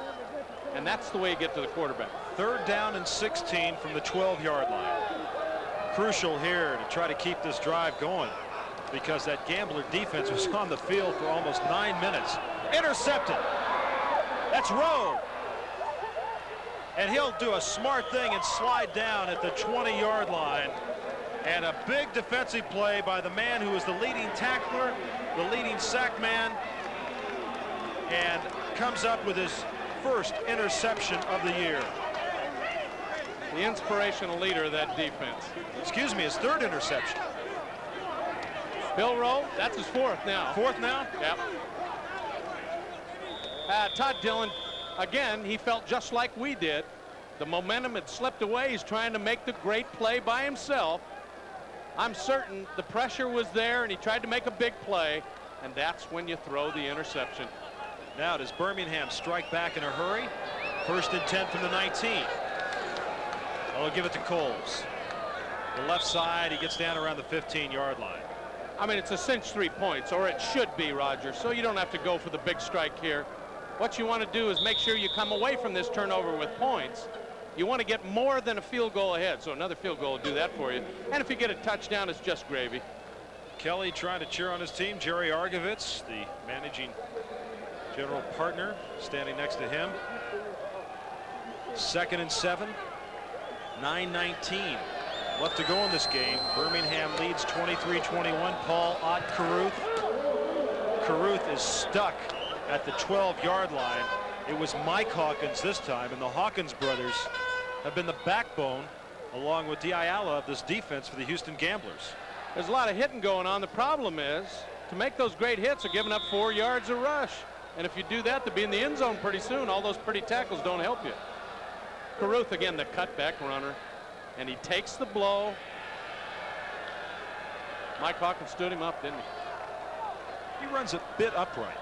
and that's the way you get to the quarterback. 3rd down and 16 from the 12-yard line. Crucial here to try to keep this drive going, because that Gambler defense was on the field for almost 9 minutes. Intercepted. That's Rowe. And he'll do a smart thing and slide down at the 20-yard line. And a big defensive play by the man who is the leading tackler, the leading sack man, and comes up with his first interception of the year. The inspirational leader of that defense. Excuse me, his 3rd interception. Bill Rowe, that's his 4th now. 4th now? Yep. Todd Dillon, again, he felt just like we did. The momentum had slipped away. He's trying to make the great play by himself. I'm certain the pressure was there, and he tried to make a big play, and that's when you throw the interception. Now does Birmingham strike back in a hurry? 1st and 10 from the 19. I'll give it to Coles. The left side, he gets down around the 15-yard line. I mean, it's a cinch 3 points, or it should be, Roger, so you don't have to go for the big strike here. What you want to do is make sure you come away from this turnover with points. You want to get more than a field goal ahead, so another field goal will do that for you. And if you get a touchdown, it's just gravy. Kelly trying to cheer on his team. Jerry Argovitz, the managing general partner, standing next to him. 2nd and 7. 9:19 left to go in this game. Birmingham leads 23-21. Paul Ott Carruth. Carruth is stuck at the 12-yard line. It was Mike Hawkins this time, and the Hawkins brothers have been the backbone, along with Diala, of this defense for the Houston Gamblers. There's a lot of hitting going on. The problem is, to make those great hits, are giving up 4 yards a rush. And if you do that, to be in the end zone pretty soon, all those pretty tackles don't help you. Carruth, again, the cutback runner, and he takes the blow. Mike Hawkins stood him up, didn't he? He runs a bit upright.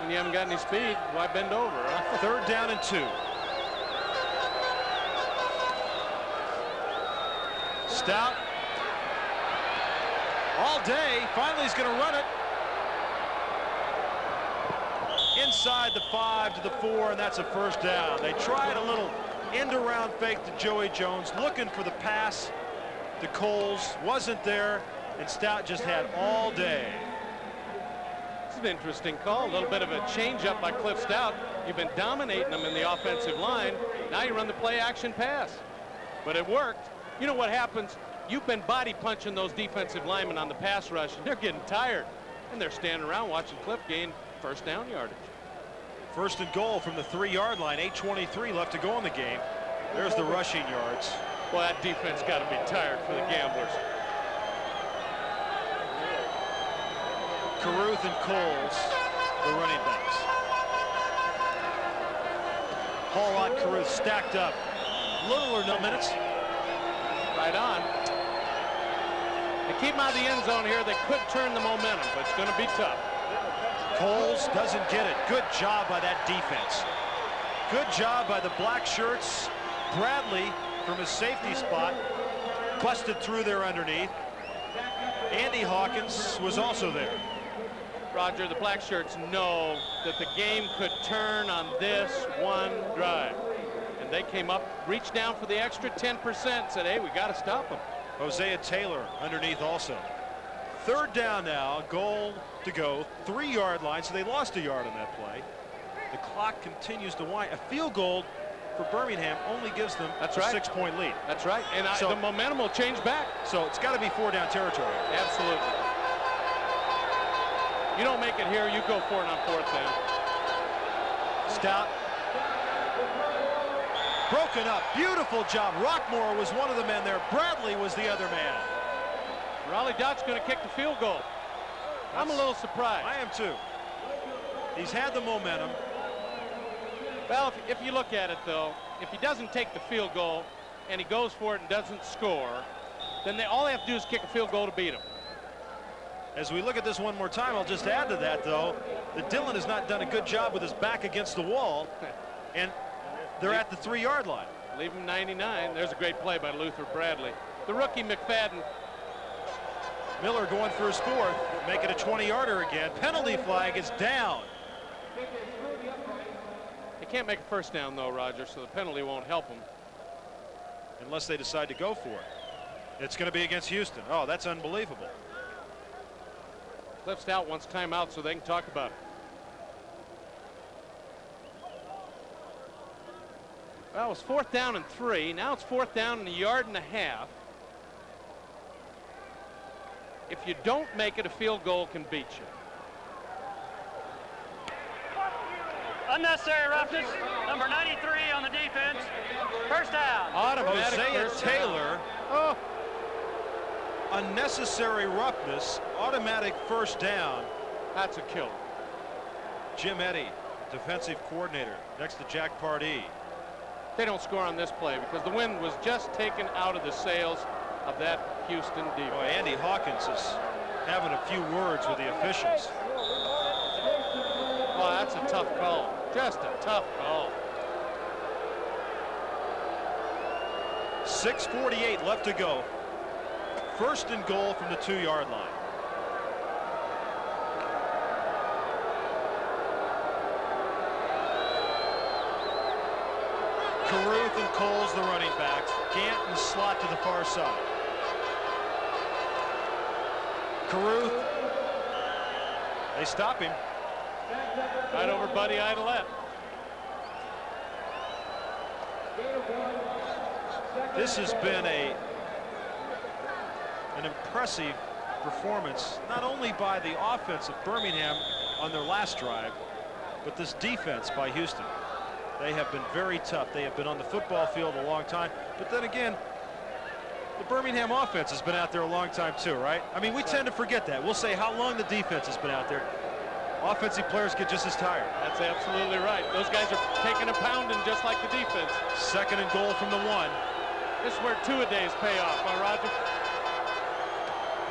When you haven't got any speed, why bend over? Huh? 3rd down and 2. Stout all day. Finally, he's going to run it inside the 5 to the 4, and that's a 1st down. They tried a little end-around fake to Joey Jones, looking for the pass to Coles. Wasn't there, and Stout just had all day. It's an interesting call. A little bit of a change-up by Cliff Stout. You've been dominating them in the offensive line. Now you run the play-action pass. But it worked. You know what happens? You've been body punching those defensive linemen on the pass rush, and they're getting tired. And they're standing around watching Cliff gain 1st down yardage. 1st and goal from the 3-yard line. 8:23 left to go in the game. There's the rushing yards. Well, that defense got to be tired for the Gamblers. Carruth and Coles, the running backs. Paul Ott Carruth stacked up. Little or no minutes. Right on. They keep him out of the end zone here. They could turn the momentum, but it's going to be tough. Coles doesn't get it. Good job by that defense. Good job by the black shirts. Bradley, from his safety spot, busted through there underneath. Andy Hawkins was also there. Roger, the black shirts know that the game could turn on this one drive. And they came up, reached down for the extra 10%, said, hey, we got to stop them. Hosea Taylor underneath also. 3rd down now, goal to go, 3-yard line, so they lost a yard on that play. The clock continues to wind. A field goal for Birmingham only gives them That's a right. 6-point lead. That's right. And So- the momentum will change back. So it's got to be 4-down territory. Absolutely. You don't make it here, you go for it on 4th down. Stout. Broken up. Beautiful job. Rockmore was one of the men there. Bradley was the other man. Raleigh Dock's going to kick the field goal. I'm a little surprised. I am too. He's had the momentum. Well, if you look at it, though, if he doesn't take the field goal and he goes for it and doesn't score, then all they have to do is kick a field goal to beat him. As we look at this one more time, I'll just add to that, though, that Dillon has not done a good job with his back against the wall, and they're at the 3-yard line. Leave him 99. There's a great play by Luther Bradley. The rookie McFadden. Miller going for his 4th, make it a 20-yarder again. Penalty flag is down. They can't make a 1st down, though, Roger, so the penalty won't help them. Unless they decide to go for it. It's going to be against Houston. Oh, that's unbelievable. Cliff Stout wants timeout so they can talk about it. Well, it was 4th down and 3. Now it's 4th down and 1.5 yards. If you don't make it, a field goal can beat you. Unnecessary roughness. Number 93 on the defense. 1st down. Automatic Hosea first Taylor. down. Oh, Unnecessary roughness. Automatic 1st down. that's a killer. Jim Eddy, defensive coordinator, next to Jack Pardee. They don't score on this play because the wind was just taken out of the sails of that Houston defense. Boy, Andy Hawkins is having a few words with the officials. Oh, that's a tough call. Just a tough call. 6:48 left to go. 1st and goal from the 2-yard line. Caruth and Coles, the running backs. Gant and Slot to the far side. Caruth. They stop him. Right over Buddy Idolette. This has been an impressive performance, not only by the offense of Birmingham on their last drive, but this defense by Houston. They have been very tough. They have been on the football field a long time. But then again, the Birmingham offense has been out there a long time too, right? I mean, we tend to forget that. We'll say how long the defense has been out there. Offensive players get just as tired. That's absolutely right. Those guys are taking a pounding just like the defense. 2nd and goal from the 1. This is where 2-a-days pay off, huh, Roger?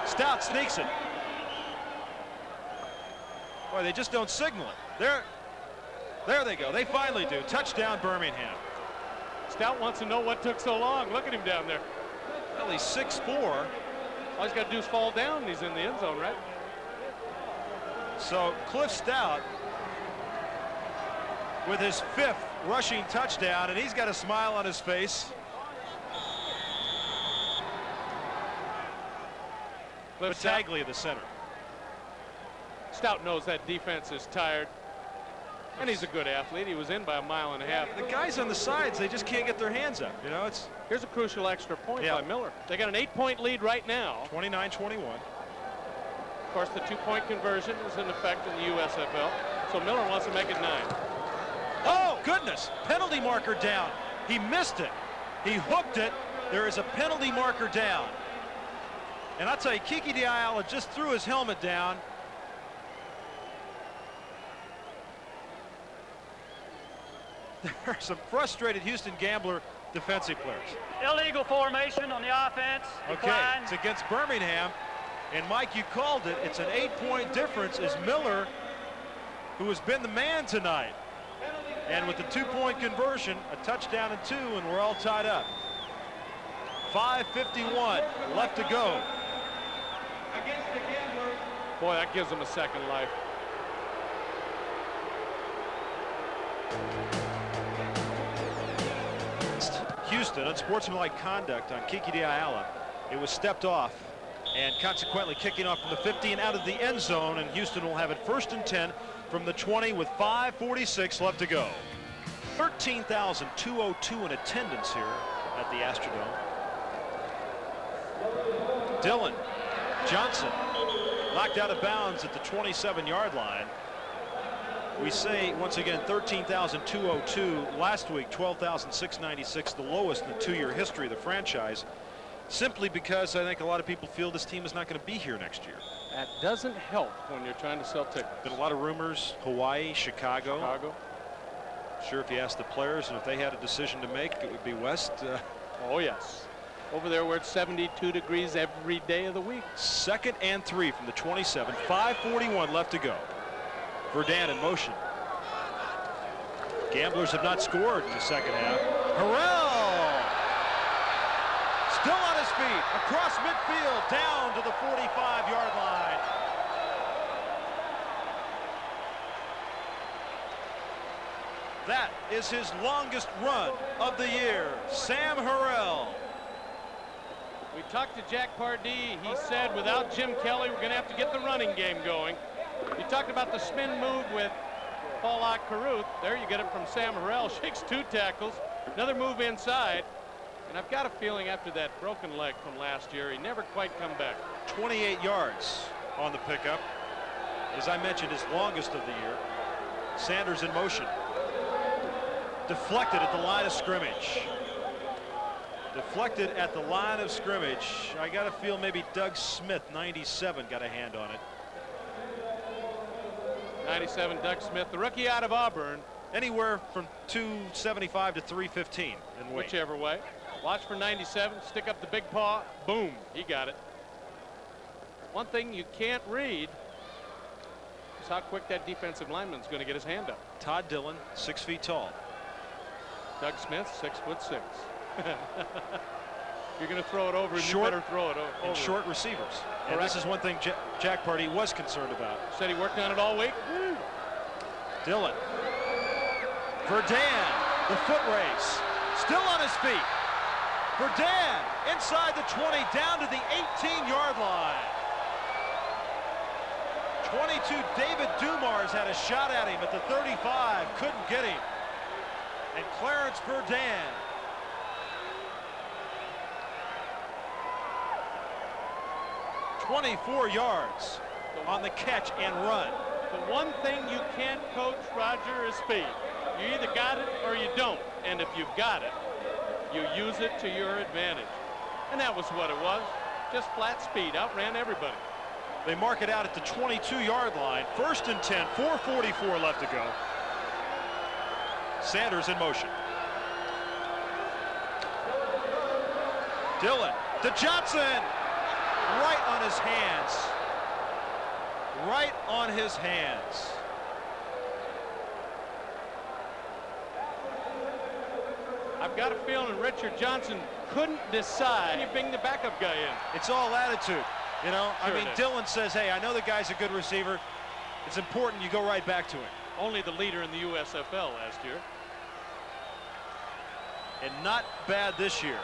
Stout sneaks it. Boy, they just don't signal it. There they go. They finally do. Touchdown, Birmingham. Stout wants to know what took so long. Look at him down there. Well, he's 6'4". All he's got to do is fall down and he's in the end zone, right? So Cliff Stout with his 5th rushing touchdown, and he's got a smile on his face. Battaglia, the center. Stout knows that defense is tired, and he's a good athlete. He was in by 1.5 miles. The guys on the sides, they just can't get their hands up. You know, it's Here's a crucial extra point by Miller. They got an 8-point lead right now. 29-21. Of course, the 2-point conversion is in effect in the USFL, so Miller wants to make it 9. Oh, goodness. Penalty marker down. He missed it. He hooked it. There is a penalty marker down. And I'll tell you, Kiki Diala just threw his helmet down. There are some frustrated Houston Gambler defensive players. Illegal formation on the offense. Okay, Decline. it's against Birmingham. And Mike, you called it. It's an 8-point difference as Miller, who has been the man tonight. And with the 2-point conversion, a touchdown and 2, and we're all tied up. 5:51 left to go. Boy, that gives them a second life. Houston, unsportsmanlike conduct on Kiki Diala. It was stepped off. and consequently kicking off from the 50 and out of the end zone, and Houston will have it 1st and 10 from the 20 with 5:46 left to go. 13,202 in attendance here at the Astrodome. Dillon Johnson knocked out of bounds at the 27-yard line. We say once again 13,202. Last week 12,696, the lowest in the 2-year history of the franchise, simply because I think a lot of people feel this team is not going to be here next year. That doesn't help when you're trying to sell tickets. Been a lot of rumors. Hawaii, Chicago. Sure, if you ask the players and if they had a decision to make, it would be West. Oh yes, over there where it's 72 degrees every day of the week. 2nd and 3 from the 27. 5:41 left to go. Verdun in motion. Gamblers have not scored in the second half. Harrell still on his feet across midfield down to the 45-yard line. That is his longest run of the year. Sam Harrell. We talked to Jack Pardee. He said without Jim Kelly, we're going to have to get the running game going. You talked about the spin move with Paul Caruth. There you get it from Sam Harrell. Shakes 2 tackles. Another move inside. And I've got a feeling after that broken leg from last year, he never quite come back. 28 yards on the pickup. As I mentioned, his longest of the year. Sanders in motion. Deflected at the line of scrimmage. Deflected at the line of scrimmage. I got to feel maybe Doug Smith, 97, got a hand on it. 97, Doug Smith, the rookie out of Auburn. Anywhere from 275 to 315 in weight. Whichever way. Watch for 97, stick up the big paw, boom, he got it. One thing you can't read is how quick that defensive lineman's going to get his hand up. Todd Dillon, 6 feet tall. Doug Smith, 6'6". You're going to throw it over, and short, you better throw it over. And short receivers. And this is one thing Jack Pardee was concerned about. Said he worked on it all week. Dillon. Verdun, the foot race, still on his feet. Verdun inside the 20, down to the 18-yard line. 22, David Dumars had a shot at him at the 35, couldn't get him. And Clarence Verdun. ...24 yards on the catch and run. The one thing you can't coach, Roger, is speed. You either got it or you don't. And if you've got it, you use it to your advantage. And that was what it was. Just flat speed. Outran everybody. They mark it out at the 22-yard line. 1st and 10, 4:44 left to go. Sanders in motion. Dillon to Johnson. Right on his hands. Right on his hands. I've got a feeling Richard Johnson couldn't decide. You bring the backup guy in. It's all attitude. You know, Sure I mean, Dillon says, hey, I know the guy's a good receiver. It's important you go right back to him. Only the leader in the USFL last year. And not bad this year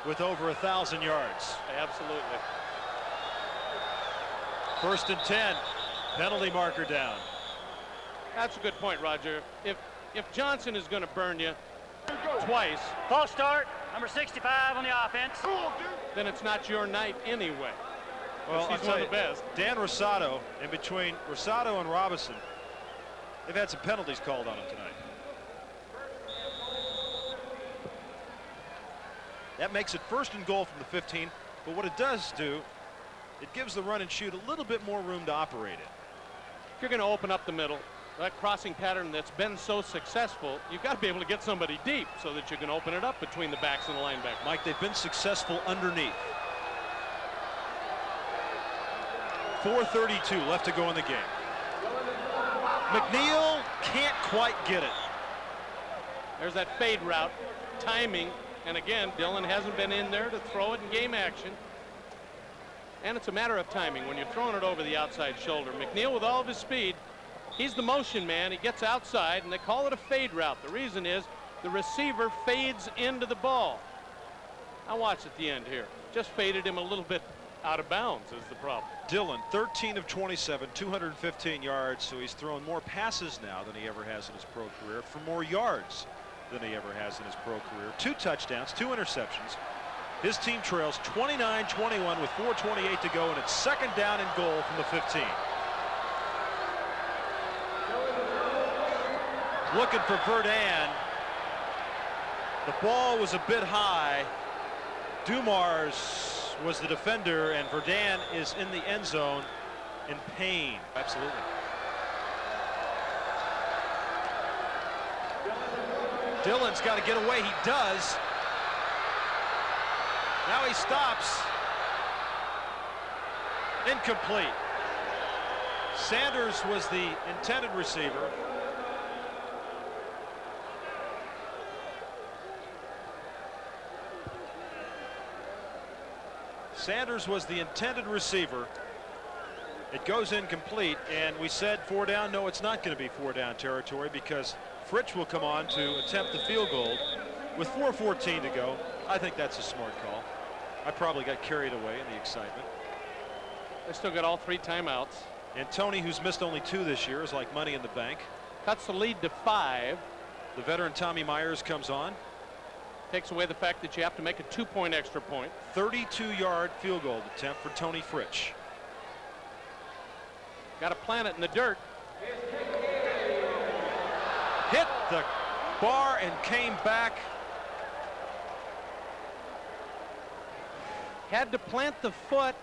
with over 1,000 yards. Absolutely. 1st and 10, penalty marker down. That's a good point, Roger. If Johnson is going to burn you twice, False start, number 65 on the offense. then it's not your night anyway. Well, he's one of the best. Dan Rosado, in between Rosado and Robinson, they've had some penalties called on him tonight. That makes it 1st and goal from the 15, but what it does do, it gives the run and shoot a little bit more room to operate in. If you're going to open up the middle, that crossing pattern that's been so successful, you've got to be able to get somebody deep so that you can open it up between the backs and the linebackers. Mike, they've been successful underneath. 4:32 left to go in the game. McNeil can't quite get it. There's that fade route, timing, and again, Dillon hasn't been in there to throw it in game action. And it's a matter of timing when you're throwing it over the outside shoulder. McNeil, with all of his speed, he's the motion man. He gets outside, and they call it a fade route. The reason is the receiver fades into the ball. Now watch at the end here. Just faded him a little bit Out of bounds is the problem. Dillon, 13 of 27, 215 yards, so he's thrown more passes now than he ever has in his pro career, for more yards than he ever has in his pro career. 2 touchdowns, 2 interceptions. His team trails 29-21 with 4:28 to go, and it's second down and goal from the 15. Looking for Verdun. The ball was a bit high. Dumars was the defender, and Verdun is in the end zone in pain. Absolutely. Dillon's got to get away. He does. Now he stops. Incomplete. Sanders was the intended receiver. Sanders was the intended receiver. It goes incomplete, and we said 4 down. No, it's not going to be 4 down territory because Fritsch will come on to attempt the field goal with 4:14 to go. I think that's a smart call. I probably got carried away in the excitement. They still got all 3 timeouts. And Tony, who's missed only 2 this year, is like money in the bank. Cuts the lead to 5. The veteran Tommy Myers comes on. Takes away the fact that you have to make a 2-point extra point. 32-yard field goal attempt for Tony Fritsch. Got to plant it in the dirt. Hit the bar and came back. Had to plant the foot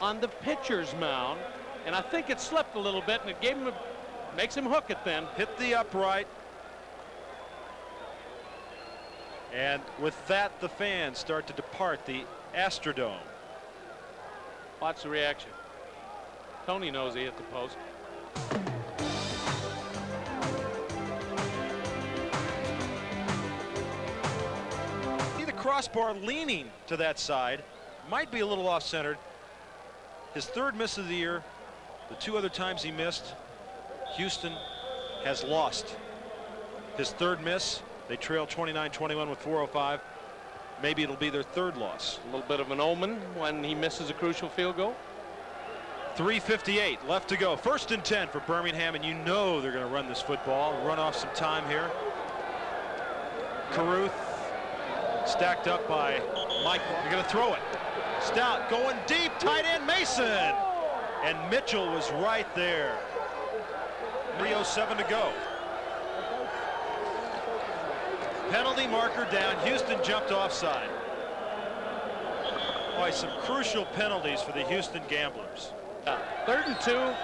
on the pitcher's mound, and I think it slipped a little bit, and it gave him makes him hook it then. Hit the upright. And with that, the fans start to depart the Astrodome. Watch the reaction. Tony knows he hit the post. See the crossbar leaning to that side. Might be a little off-centered. His 3rd miss of the year. The 2 other times he missed, Houston has lost. His 3rd miss. They trail 29-21 with 4:05. Maybe it'll be their 3rd loss. A little bit of an omen when he misses a crucial field goal. 3:58 left to go. 1st and 10 for Birmingham, and you know they're going to run this football, run off some time here. Caruth stacked up by Michael. They're going to throw it. Stout going deep, tight end Mason. And Mitchell was right there. 3:07 to go. Penalty marker down. Houston jumped offside. Boy, some crucial penalties for the Houston Gamblers. 3rd and 2.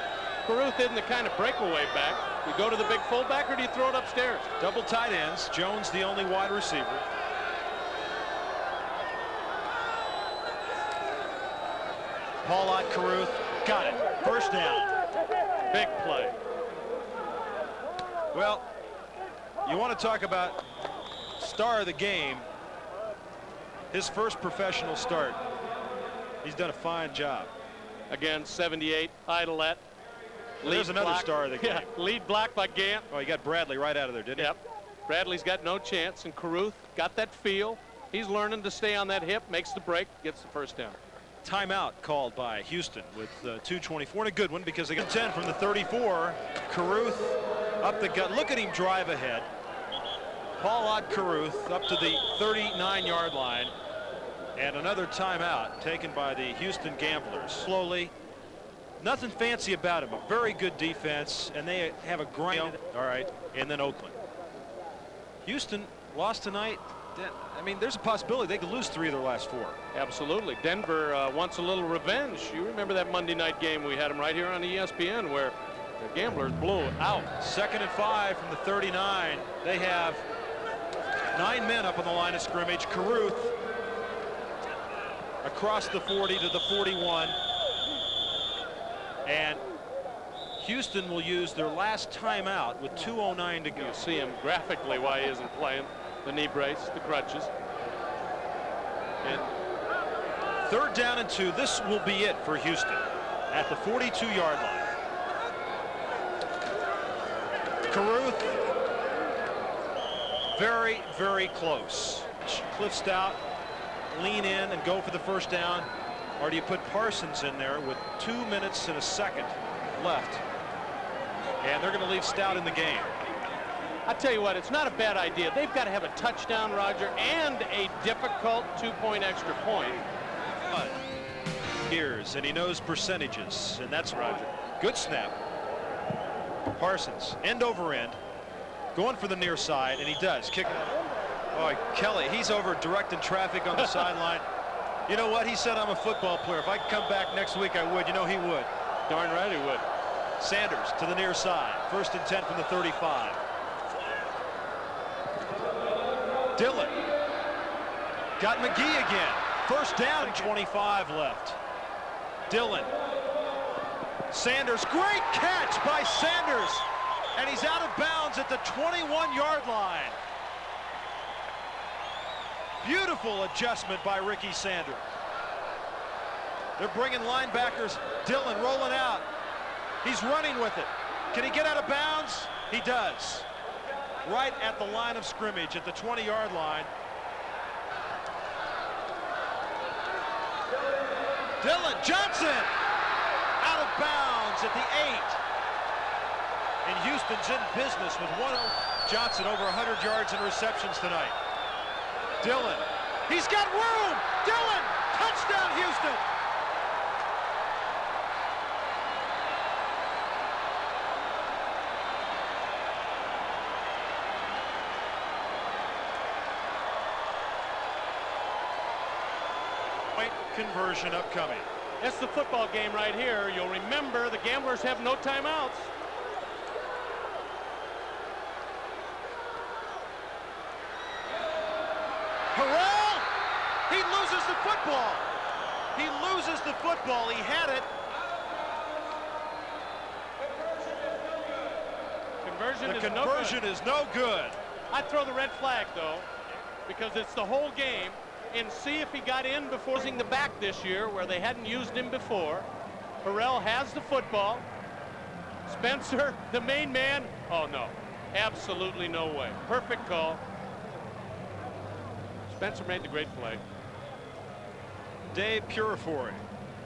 Caruth isn't the kind of breakaway back. You go to the big fullback, or do you throw it upstairs? Double tight ends. Jones the only wide receiver. Paulot, Caruth, got it. 1st down. Big play. Well, you want to talk about star of the game. His first professional start. He's done a fine job. Again, 78, Idolette. There's another star of the game. Yeah, lead block by Gant. Oh, he got Bradley right out of there, didn't he? Yep. Bradley's got no chance, and Caruth got that feel. He's learning to stay on that hip, makes the break, gets the 1st down. Timeout called by Houston with 2:24, and a good one because they got 10 from the 34. Caruth up the gut. Look at him drive ahead. Paulot Caruth up to the 39-yard line. And another timeout taken by the Houston Gamblers. Slowly. Nothing fancy about him. A very good defense, and they have a grind. All right, and then Oakland. Houston lost tonight. I mean, there's a possibility they could lose 3 of their last 4. Absolutely. Denver wants a little revenge. You remember that Monday night game we had them right here on ESPN where the Gamblers blew it out. 2nd and 5 from the 39. They have 9 men up on the line of scrimmage. Caruth across the 40 to the 41. And Houston will use their last timeout with 2:09 to go. You see him graphically why he isn't playing. The knee brace, the crutches. And 3rd down and 2. This will be it for Houston at the 42-yard line. Caruth very, very close. Cliff Stout lean in and go for the 1st down. Or do you put Parsons in there with 2 minutes and a second left? And they're going to leave Stout in the game. I tell you what, it's not a bad idea. They've got to have a touchdown, Roger, and a difficult 2-point extra point. Years, and he knows percentages, and that's Roger. Good snap. Parsons, end over end, going for the near side, and he does. Kick it out. Oh, Kelly, he's over directing traffic on the sideline. You know what? He said, I'm a football player. If I could come back next week, I would. You know he would. Darn right he would. Sanders to the near side. 1st and 10 from the 35. Dillon. Got McGee again. 1st down, 25 left. Dillon. Sanders, great catch by Sanders. And he's out of bounds at the 21-yard line. Beautiful adjustment by Ricky Sanders. They're bringing linebackers. Dillon rolling out. He's running with it. Can he get out of bounds? He does. Right at the line of scrimmage at the 20-yard line. Dillon Johnson out of bounds at the 8. And Houston's in business with Johnson over 100 yards in receptions tonight. Dillon, he's got room. Dillon, touchdown Houston. Point conversion upcoming. That's the football game right here. You'll remember the Gamblers have no timeouts. Harrell, he loses the football. He loses the football. He had it. Conversion is no good. I'd throw the red flag, though, because it's the whole game, and see if he got in before using the back this year where they hadn't used him before. Harrell has the football. Spencer, the main man. Oh, no. Absolutely no way. Perfect call. Spencer made the great play. Dave Purifoy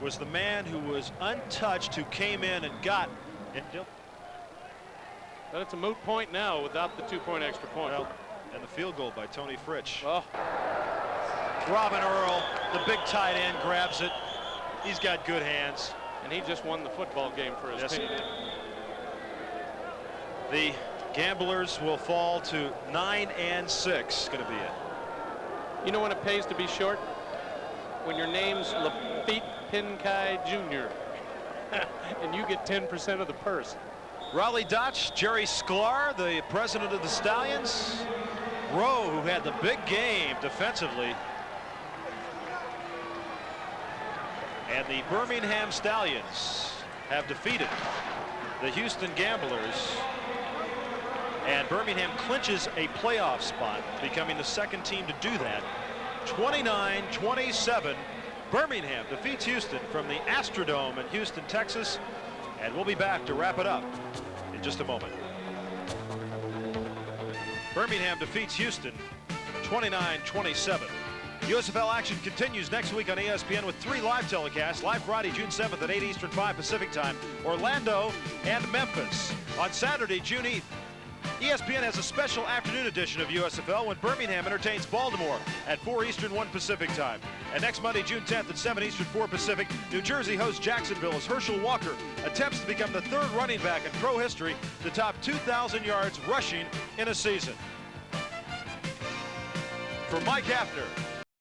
was the man who was untouched, who came in and got it. But it's a moot point now without the 2-point extra point. Well, and the field goal by Tony Fritsch. Oh. Robin Earl, the big tight end, grabs it. He's got good hands. And he just won the football game for his team. The Gamblers will fall to 9-6. Going to be it. You know when it pays to be short? When your name's Lafitte Pinkai Jr. and you get 10% of the purse. Raleigh Dotch, Jerry Sklar, the president of the Stallions. Rowe, who had the big game defensively. And the Birmingham Stallions have defeated the Houston Gamblers. And Birmingham clinches a playoff spot, becoming the second team to do that. 29-27. Birmingham defeats Houston from the Astrodome in Houston, Texas. And we'll be back to wrap it up in just a moment. Birmingham defeats Houston 29-27. USFL action continues next week on ESPN with 3 live telecasts. Live Friday, June 7th at 8 Eastern, 5 Pacific time. Orlando and Memphis. On Saturday, June 8th, ESPN has a special afternoon edition of USFL when Birmingham entertains Baltimore at 4 Eastern, 1 Pacific time. And next Monday, June 10th at 7 Eastern, 4 Pacific, New Jersey hosts Jacksonville as Herschel Walker attempts to become the 3rd running back in pro history to top 2,000 yards rushing in a season. For Mike Hafner,